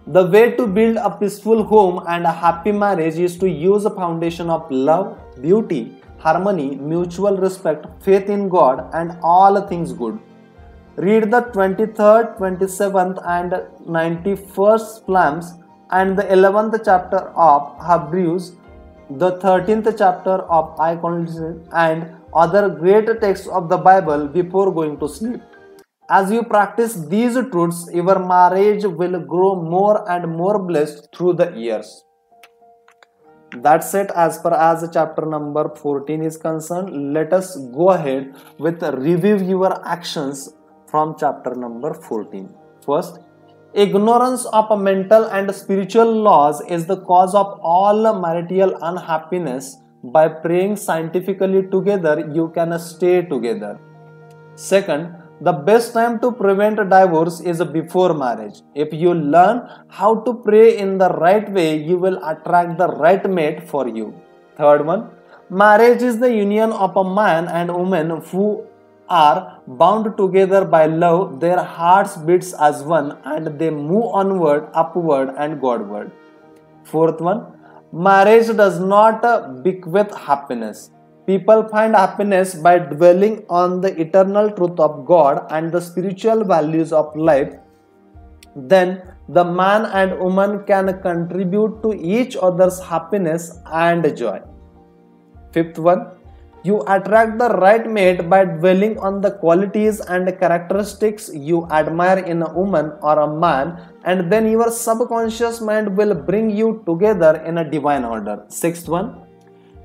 The way to build a peaceful home and a happy marriage is to use a foundation of love, beauty, harmony, mutual respect, faith in God, and all things good. Read the 23rd, 27th, and 91st Psalms and the 11th chapter of Hebrews, the 13th chapter of Iconoclastic, and other great texts of the Bible before going to sleep. As you practice these truths, your marriage will grow more and more blessed through the years. That's it as far as chapter number 14 is concerned. Let us go ahead with review your actions from chapter number 14. First, ignorance of mental and spiritual laws is the cause of all marital unhappiness. By praying scientifically together, you can stay together. Second, the best time to prevent divorce is before marriage. If you learn how to pray in the right way, you will attract the right mate for you. Third one, marriage is the union of a man and woman who are bound together by love. Their hearts beats as one and they move onward, upward, and Godward. Fourth one, marriage does not bequeath happiness. People find happiness by dwelling on the eternal truth of God and the spiritual values of life. Then the man and woman can contribute to each other's happiness and joy. Fifth one, you attract the right mate by dwelling on the qualities and characteristics you admire in a woman or a man, and then your subconscious mind will bring you together in a divine order. Sixth one,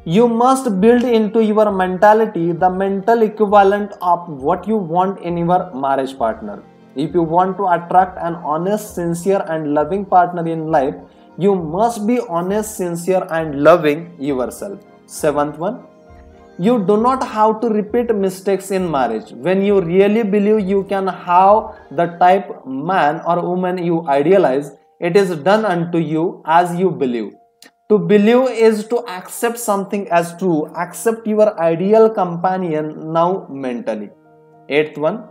you must build into your mentality the mental equivalent of what you want in your marriage partner. If you want to attract an honest, sincere, and loving partner in life, you must be honest, sincere, and loving yourself. Seventh one, you do not have to repeat mistakes in marriage. When you really believe you can have the type man or woman you idealize, it is done unto you as you believe. To believe is to accept something as true. Accept your ideal companion now mentally. Eighth one,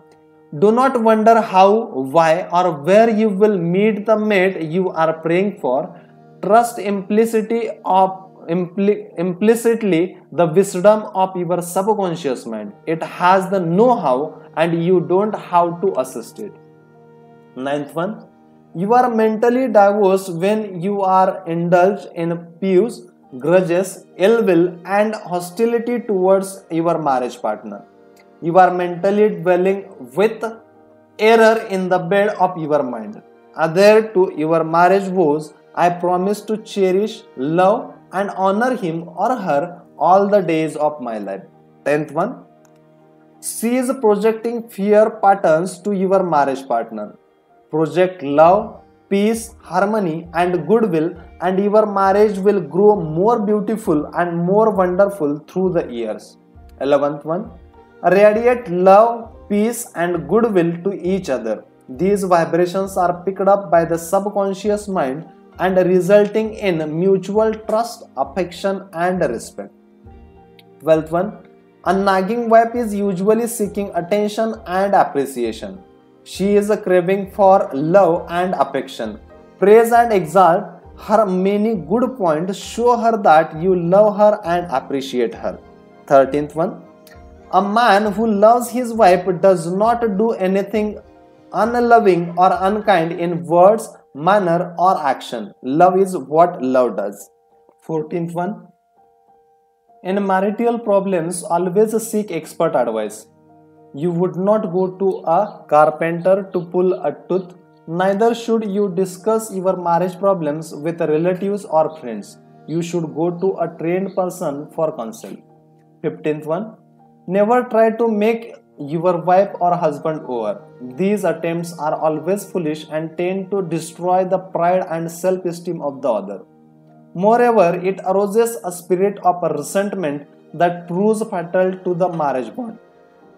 do not wonder how, why, or where you will meet the mate you are praying for. trust implicitly the wisdom of your subconscious mind. It has the know-how and you don't have to assist it. Ninth one, you are mentally divorced when you are indulged in pews, grudges, ill will, and hostility towards your marriage partner. You are mentally dwelling with error in the bed of your mind. Adhere to your marriage vows. I promise to cherish, love, and honor him or her all the days of my life. 10th one, cease projecting fear patterns to your marriage partner. Project love, peace, harmony, and goodwill, and your marriage will grow more beautiful and more wonderful through the years. 11th one, radiate love, peace, and goodwill to each other. These vibrations are picked up by the subconscious mind and resulting in mutual trust, affection, and respect. 12th one, a nagging wife is usually seeking attention and appreciation. She is craving for love and affection. Praise and exalt her many good points. Show her that you love her and appreciate her. 13th one, a man who loves his wife does not do anything unloving or unkind in words, manner, or action. Love is what love does. 14th one, in marital problems, always seek expert advice. You would not go to a carpenter to pull a tooth. Neither should you discuss your marriage problems with relatives or friends. You should go to a trained person for counsel. 15th one, never try to make your wife or husband over. These attempts are always foolish and tend to destroy the pride and self-esteem of the other. Moreover, it arouses a spirit of resentment that proves fatal to the marriage bond.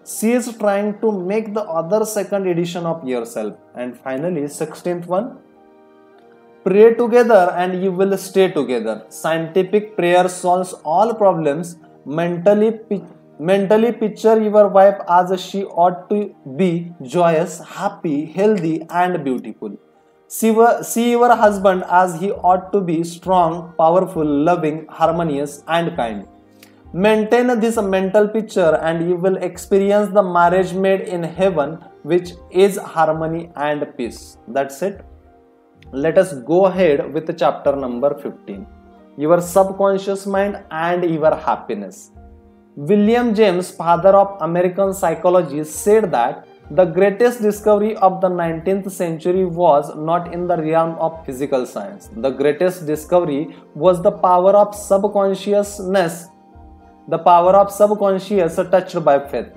Cease trying to make the other second edition of yourself. And finally, 16th one, pray together and you will stay together. Scientific prayer solves all problems. Mentally picture your wife as she ought to be: joyous, happy, healthy, and beautiful. See your husband as he ought to be: strong, powerful, loving, harmonious, and kind. Maintain this mental picture and you will experience the marriage made in heaven, which is harmony and peace. That's it. Let us go ahead with chapter number 15. Your subconscious mind and your happiness. William James, father of American psychology, said that the greatest discovery of the 19th century was not in the realm of physical science. The greatest discovery was the power of subconsciousness, the power of subconscious touched by faith.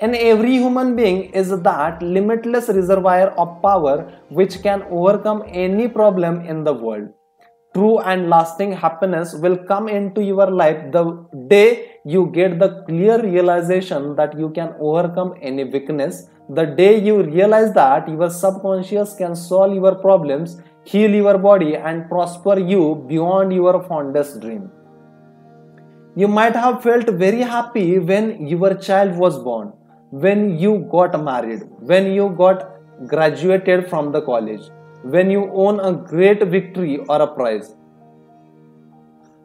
In every human being is that limitless reservoir of power which can overcome any problem in the world. True and lasting happiness will come into your life the day you get the clear realization that you can overcome any weakness, the day you realize that your subconscious can solve your problems, heal your body, and prosper you beyond your fondest dream. You might have felt very happy when your child was born, when you got married, when you got graduated from the college, when you won a great victory or a prize.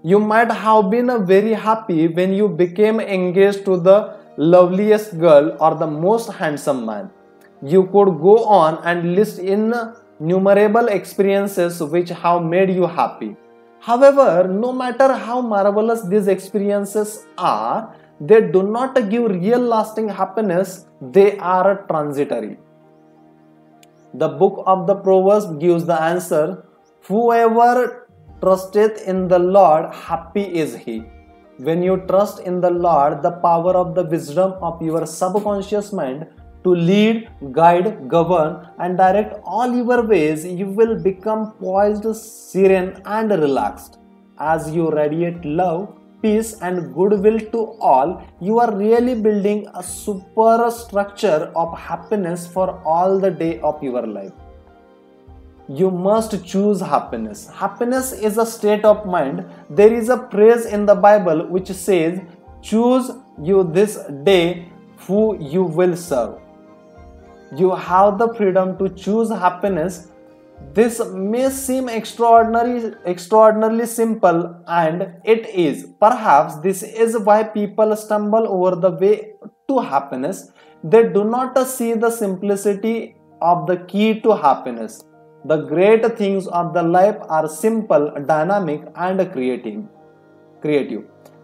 You might have been very happy when you became engaged to the loveliest girl or the most handsome man. You could go on and list innumerable experiences which have made you happy. However, no matter how marvelous these experiences are, they do not give real lasting happiness. They are transitory. The book of the Proverbs gives the answer: whoever trusteth in the Lord, happy is he. When you trust in the Lord, the power of the wisdom of your subconscious mind to lead, guide, govern, and direct all your ways, you will become poised, serene, and relaxed. As you radiate love, peace, and goodwill to all, you are really building a superstructure of happiness for all the day of your life. You must choose happiness. Happiness is a state of mind. There is a phrase in the Bible which says, "Choose you this day who you will serve." You have the freedom to choose happiness This may seem extraordinarily simple, and it is. Perhaps this is why people stumble over the way to happiness. They do not see the simplicity of the key to happiness. The great things of the life are simple, dynamic, and creative.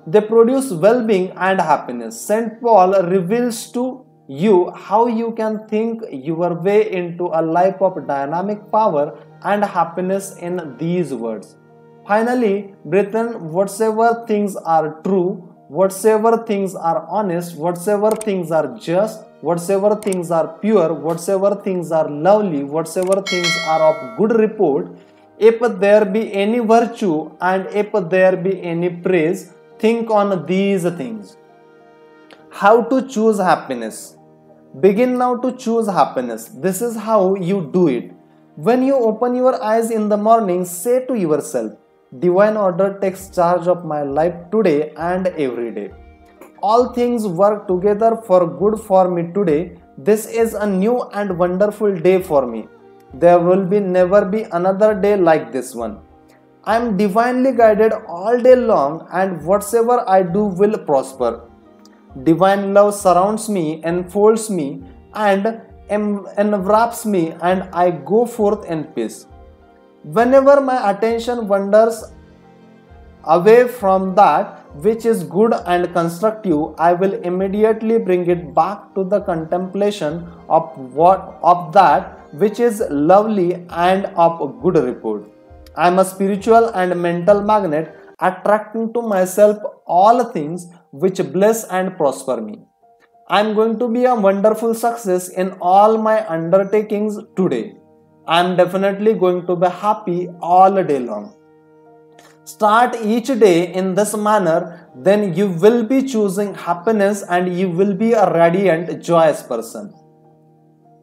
They produce well-being and happiness. St. Paul reveals to you how you can think your way into a life of dynamic power and happiness in these words. Finally, brethren, whatsoever things are true, whatsoever things are honest, whatsoever things are just, whatsoever things are pure, whatsoever things are lovely, whatsoever things are of good report, if there be any virtue and if there be any praise, think on these things. How to choose happiness? Begin now to choose happiness. This is how you do it. When you open your eyes in the morning, say to yourself, Divine order takes charge of my life today and every day. All things work together for good for me today. This is a new and wonderful day for me. There will never be another day like this one. I am divinely guided all day long, and whatsoever I do will prosper. Divine love surrounds me, enfolds me, and enwraps me, and I go forth in peace. Whenever my attention wanders away from that which is good and constructive, I will immediately bring it back to the contemplation of that which is lovely and of good report. I am a spiritual and mental magnet, attracting to myself all things which bless and prosper me. I am going to be a wonderful success in all my undertakings today. I am definitely going to be happy all day long. Start each day in this manner, then you will be choosing happiness and you will be a radiant, joyous person.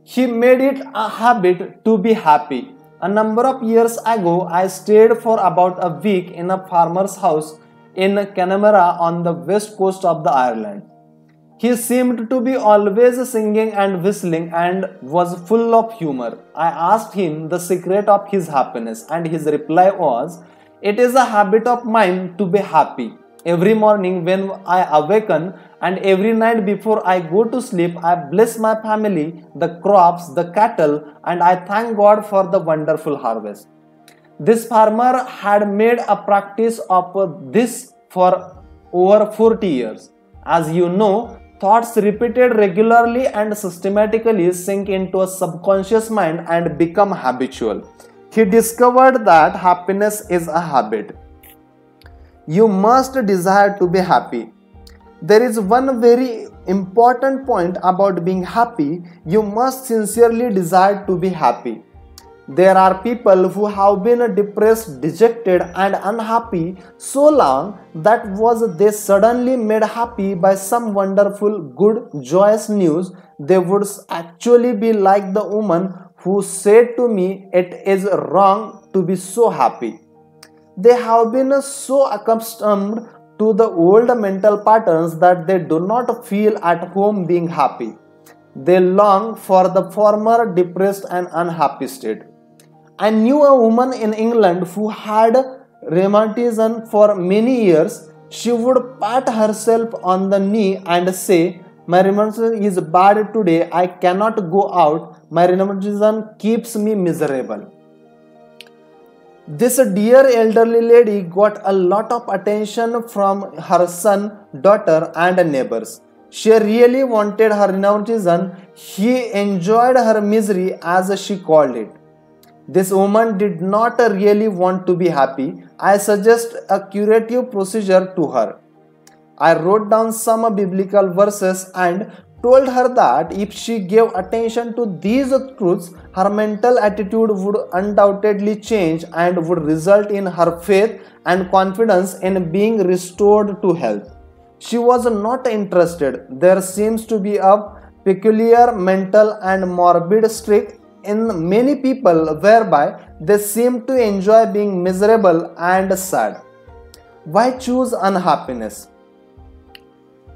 He made it a habit to be happy. A number of years ago, I stayed for about a week in a farmer's house in Connemara on the west coast of the Ireland. He seemed to be always singing and whistling and was full of humor. I asked him the secret of his happiness, and his reply was, "It is a habit of mine to be happy. Every morning when I awaken and every night before I go to sleep, I bless my family, the crops, the cattle, and I thank God for the wonderful harvest." This farmer had made a practice of this for over 40 years. As you know, thoughts repeated regularly and systematically sink into a subconscious mind and become habitual. He discovered that happiness is a habit. You must desire to be happy. There is one very important point about being happy. You must sincerely desire to be happy. There are people who have been depressed, dejected, and unhappy so long that they suddenly made happy by some wonderful, good, joyous news, they would actually be like the woman who said to me, "It is wrong to be so happy." They have been so accustomed to the old mental patterns that they do not feel at home being happy. They long for the former depressed and unhappy state. I knew a woman in England who had rheumatism for many years. She would pat herself on the knee and say, "My rheumatism is bad today. I cannot go out. My rheumatism keeps me miserable." This dear elderly lady got a lot of attention from her son, daughter, and neighbors. She really wanted her rheumatism. She enjoyed her misery, as she called it. This woman did not really want to be happy. I suggest a curative procedure to her. I wrote down some biblical verses and told her that if she gave attention to these truths, her mental attitude would undoubtedly change and would result in her faith and confidence in being restored to health. She was not interested. There seems to be a peculiar mental and morbid streak in many people whereby they seem to enjoy being miserable and sad. Why choose unhappiness?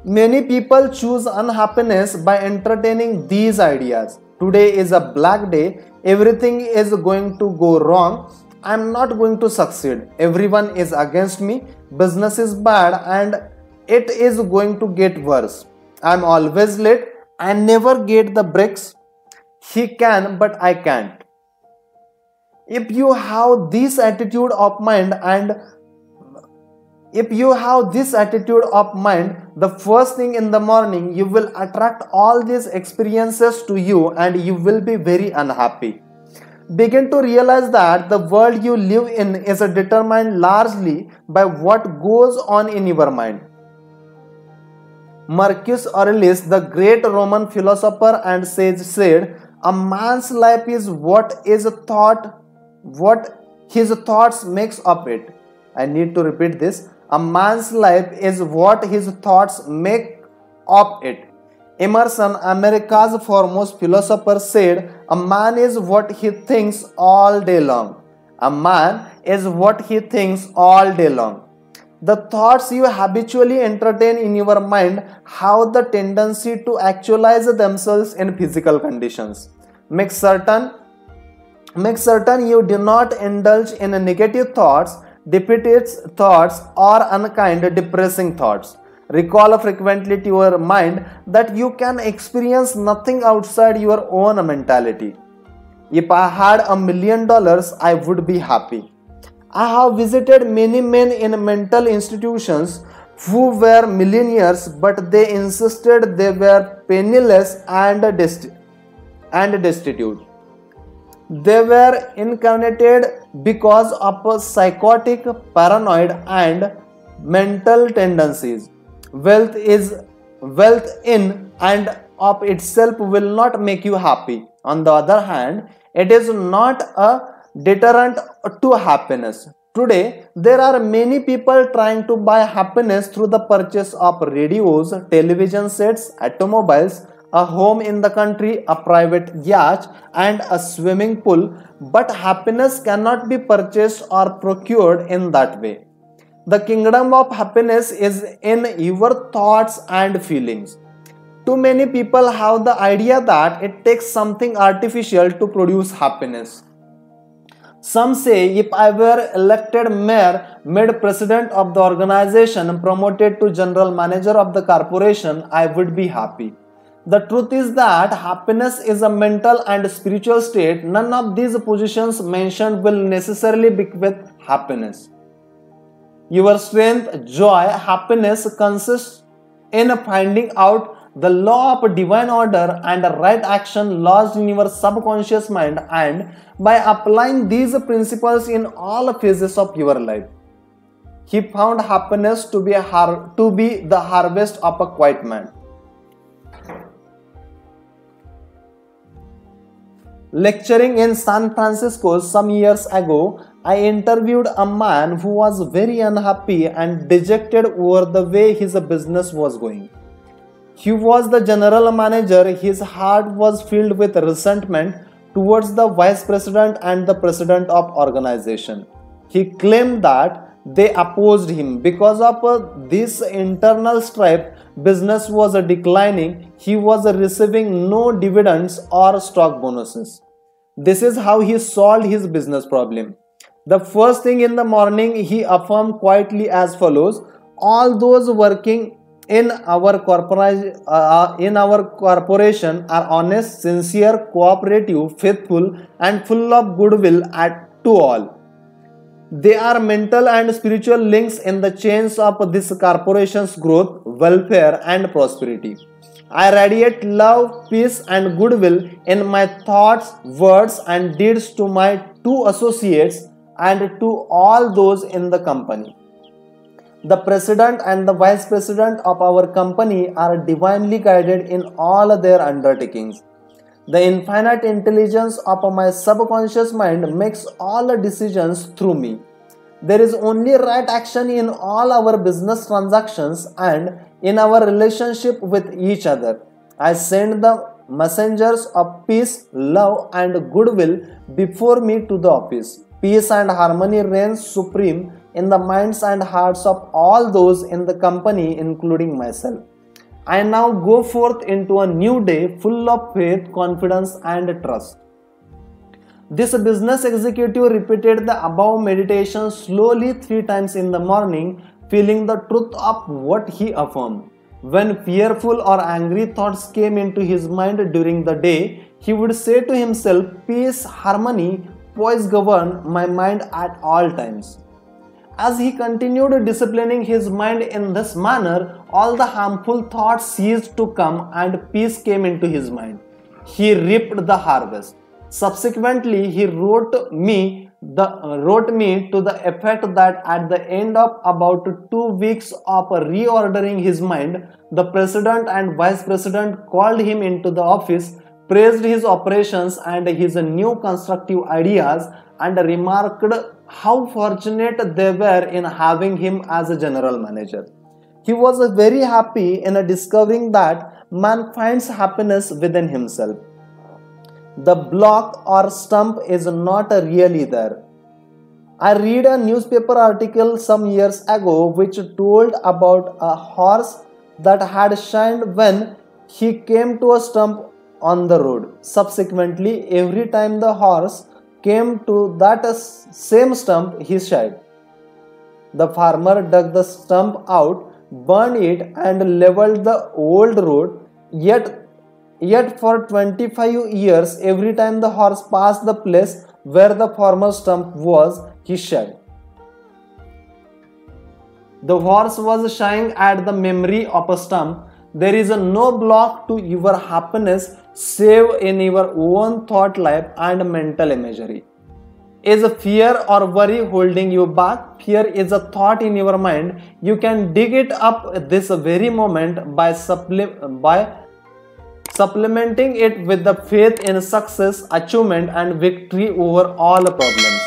Many people choose unhappiness by entertaining these ideas. Today is a black day. Everything is going to go wrong. I'm not going to succeed. Everyone is against me. Business is bad and it is going to get worse. I'm always late. I never get the breaks. He can, but I can't. If you have this attitude of mind the first thing in the morning, you will attract all these experiences to you and you will be very unhappy. Begin to realize that the world you live in is determined largely by what goes on in your mind. Marcus Aurelius, the great Roman philosopher and sage, said, "A man's life is what his thoughts makes of it." I need to repeat this. A man's life is what his thoughts make of it. Emerson, America's foremost philosopher, said, "A man is what he thinks all day long." A man is what he thinks all day long. The thoughts you habitually entertain in your mind have the tendency to actualize themselves in physical conditions. Make certain you do not indulge in negative thoughts, defeatist thoughts, or unkind, depressing thoughts. Recall frequently to your mind that you can experience nothing outside your own mentality. If I had $1 million, I would be happy. I have visited many men in mental institutions who were millionaires, but they insisted they were penniless and destitute. They were incarnated because of psychotic, paranoid, and mental tendencies. Wealth in and of itself will not make you happy. On the other hand, it is not a deterrent to happiness. Today, there are many people trying to buy happiness through the purchase of radios, television sets, automobiles, a home in the country, a private yacht, and a swimming pool. But happiness cannot be purchased or procured in that way. The kingdom of happiness is in your thoughts and feelings. Too many people have the idea that it takes something artificial to produce happiness. Some say if I were elected mayor, made president of the organization, promoted to general manager of the corporation, I would be happy. The truth is that happiness is a mental and spiritual state. None of these positions mentioned will necessarily bequeath happiness. Your strength, joy, happiness consists in finding out the law of divine order and right action lodged in your subconscious mind, and by applying these principles in all phases of your life. He found happiness to be the harvest of a quiet man. Lecturing in San Francisco some years ago, I interviewed a man who was very unhappy and dejected over the way his business was going. He was the general manager. His heart was filled with resentment towards the vice president and the president of organization. He claimed that they opposed him. Because of this internal strife, business was declining. He was receiving no dividends or stock bonuses. This is how he solved his business problem. The first thing in the morning, he affirmed quietly as follows: all those working in our corporation are honest, sincere, cooperative, faithful, and full of goodwill to all. They are mental and spiritual links in the chains of this corporation's growth, welfare, and prosperity. I radiate love, peace, and goodwill in my thoughts, words, and deeds to my two associates and to all those in the company. The president and the vice president of our company are divinely guided in all their undertakings. The infinite intelligence of my subconscious mind makes all decisions through me. There is only right action in all our business transactions and in our relationship with each other. I send the messengers of peace, love, and goodwill before me to the office. Peace and harmony reigns supreme in the minds and hearts of all those in the company, including myself. I now go forth into a new day full of faith, confidence, and trust. This business executive repeated the above meditation slowly 3 times in the morning, feeling the truth of what he affirmed. When fearful or angry thoughts came into his mind during the day, he would say to himself, "Peace, harmony, poise govern my mind at all times." As he continued disciplining his mind in this manner, all the harmful thoughts ceased to come and peace came into his mind. He reaped the harvest. Subsequently, he wrote me to the effect that at the end of about 2 weeks of reordering his mind, the president and vice president called him into the office, praised his operations and his new constructive ideas, and remarked how fortunate they were in having him as a general manager. He was very happy in discovering that man finds happiness within himself. The block or stump is not really there. I read a newspaper article some years ago which told about a horse that had shined when he came to a stump on the road. Subsequently, every time the horse came to that same stump, he shied. The farmer dug the stump out, burned it, and leveled the old road. Yet for 25 years, every time the horse passed the place where the former stump was, he shied. The horse was shying at the memory of a stump. There is no block to your happiness save in your own thought life and mental imagery. Is fear or worry holding you back? Fear is a thought in your mind. You can dig it up this very moment by supplementing it with the faith in success, achievement, and victory over all problems.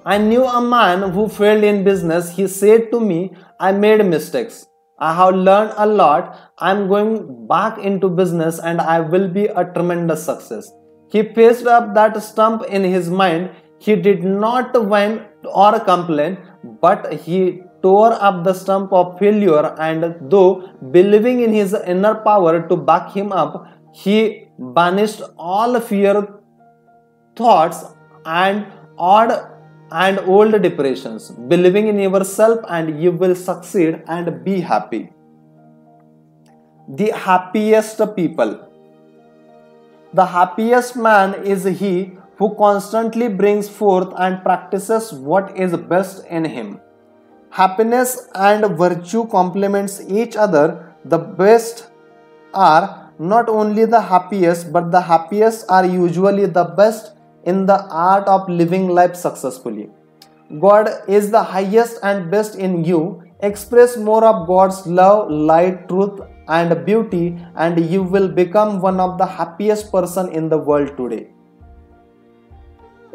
I knew a man who failed in business. He said to me, "I made mistakes. I have learned a lot. I am going back into business and I will be a tremendous success." He faced up that stump in his mind. He did not whine or complain, but he tore up the stump of failure, and though believing in his inner power to back him up, he banished all fear thoughts and old depressions. Believing in yourself and you will succeed and be happy. The happiest people. The happiest man is he who constantly brings forth and practices what is best in him. Happiness and virtue complements each other. The best are not only the happiest, but the happiest are usually the best in the art of living life successfully. God is the highest and best in you. Express more of God's love, light, truth, and beauty, and you will become one of the happiest person in the world today.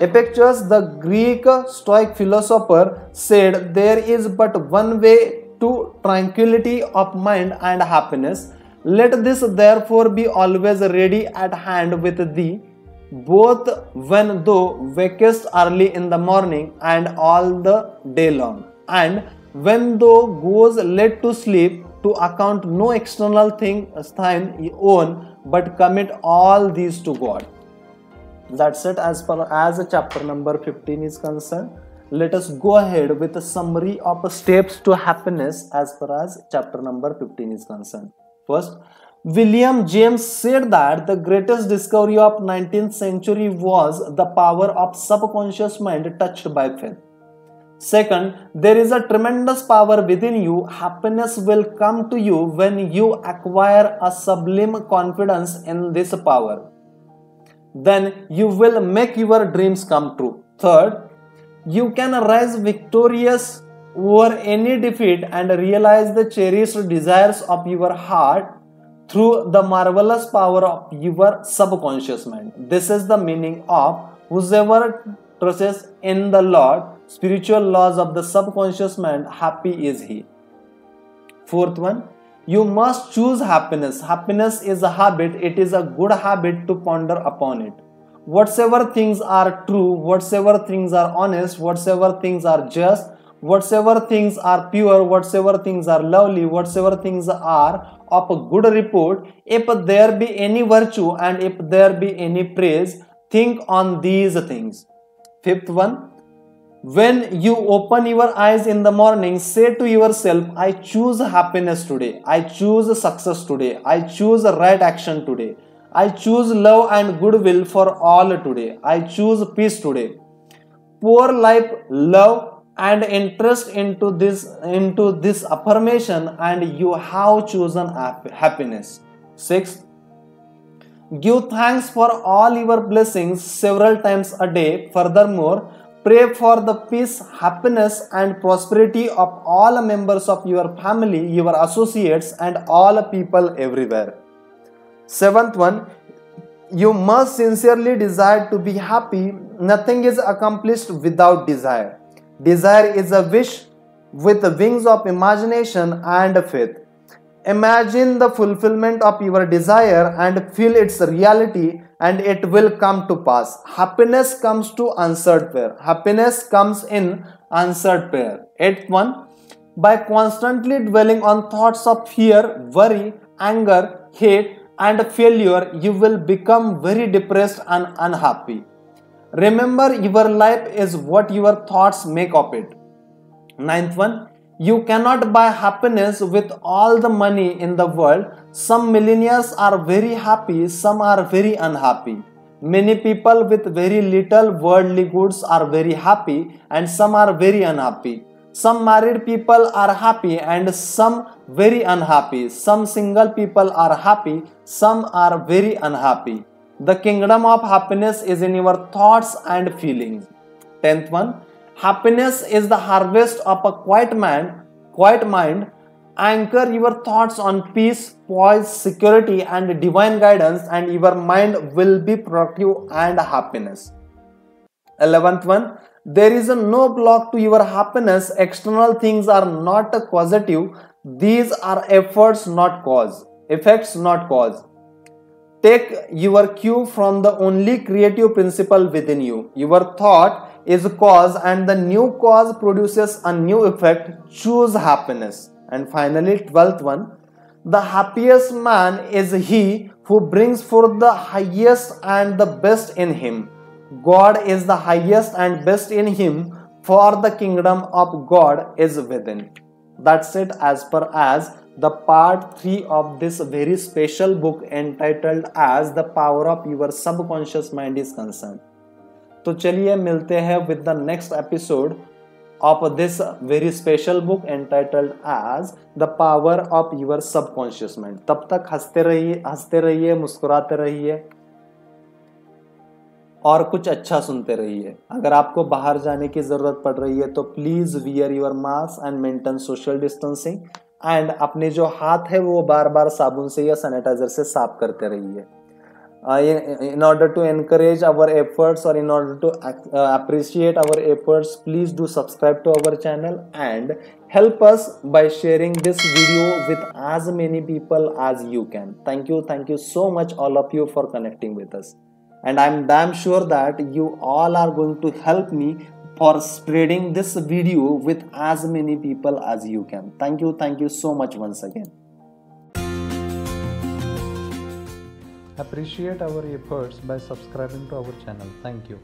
Epictetus, the Greek Stoic philosopher, said, "There is but one way to tranquility of mind and happiness. Let this therefore be always ready at hand with thee, both when thou wakest early in the morning and all the day long, and when thou goest late to sleep, to account no external thing thine own, but commit all these to God." That's it as far as chapter number 15 is concerned. Let us go ahead with a summary of steps to happiness as far as chapter number 15 is concerned. First, William James said that the greatest discovery of 19th century was the power of subconscious mind touched by faith. Second, there is a tremendous power within you. Happiness will come to you when you acquire a sublime confidence in this power. Then you will make your dreams come true. Third, you can rise victorious over any defeat and realize the cherished desires of your heart through the marvelous power of your subconscious mind. This is the meaning of whosoever trusts in the Lord, spiritual laws of the subconscious mind, happy is he. Fourth one, you must choose happiness. Happiness is a habit. It is a good habit to ponder upon it. Whatsoever things are true, whatsoever things are honest, whatsoever things are just, whatsoever things are pure, whatsoever things are lovely, whatsoever things are of a good report, if there be any virtue and if there be any praise, think on these things. Fifth one, when you open your eyes in the morning, say to yourself, I choose happiness today, I choose success today, I choose right action today, I choose love and goodwill for all today, I choose peace today. Pour life, love and interest into this affirmation, and you have chosen happiness. Sixth, give thanks for all your blessings several times a day. Furthermore, pray for the peace, happiness, and prosperity of all members of your family, your associates, and all people everywhere. Seventh one, you must sincerely desire to be happy. Nothing is accomplished without desire. Desire is a wish with the wings of imagination and faith. Imagine the fulfillment of your desire and feel its reality, and it will come to pass. Happiness comes to answered prayer. Happiness comes in answered prayer. Eighth one, by constantly dwelling on thoughts of fear, worry, anger, hate, and failure, you will become very depressed and unhappy. Remember, your life is what your thoughts make of it. Ninth one, you cannot buy happiness with all the money in the world. Some millionaires are very happy, some are very unhappy. Many people with very little worldly goods are very happy, and some are very unhappy. Some married people are happy and some very unhappy. Some single people are happy, some are very unhappy. The kingdom of happiness is in your thoughts and feelings. 10th one, happiness is the harvest of a quiet mind. Anchor your thoughts on peace, poise, security, and divine guidance, and your mind will be productive and happiness. 11th one, there is no block to your happiness. External things are not causative. These are efforts, not cause. Effects, not cause. Take your cue from the only creative principle within you. Your thought is cause, and the new cause produces a new effect. Choose happiness. And finally, 12th one, the happiest man is he who brings forth the highest and the best in him. God is the highest and best in him, for the kingdom of God is within. That's it as per as the part 3 of this very special book entitled as The Power of Your Subconscious Mind is concerned. तो चलिए मिलते हैं with the next episode of this very special book entitled as The Power of Your Subconscious Mind. तब तक हंसते रहिए, मुस्कुराते रहिए और कुछ अच्छा सुनते रहिए. अगर आपको बाहर जाने की जरूरत पड़ रही है तो please wear your mask and maintain social distancing, and अपने जो हाथ है वो बार बार साबुन से या सैनिटाइजर से साफ करते रहिए. In order to encourage our efforts or in order to appreciate our efforts, please do subscribe to our channel and help us by sharing this video with as many people as you can. Thank you so much all of you for connecting with us, and I'm damn sure that you all are going to help me for spreading this video with as many people as you can. Thank you so much once again. Appreciate our efforts by subscribing to our channel. Thank you.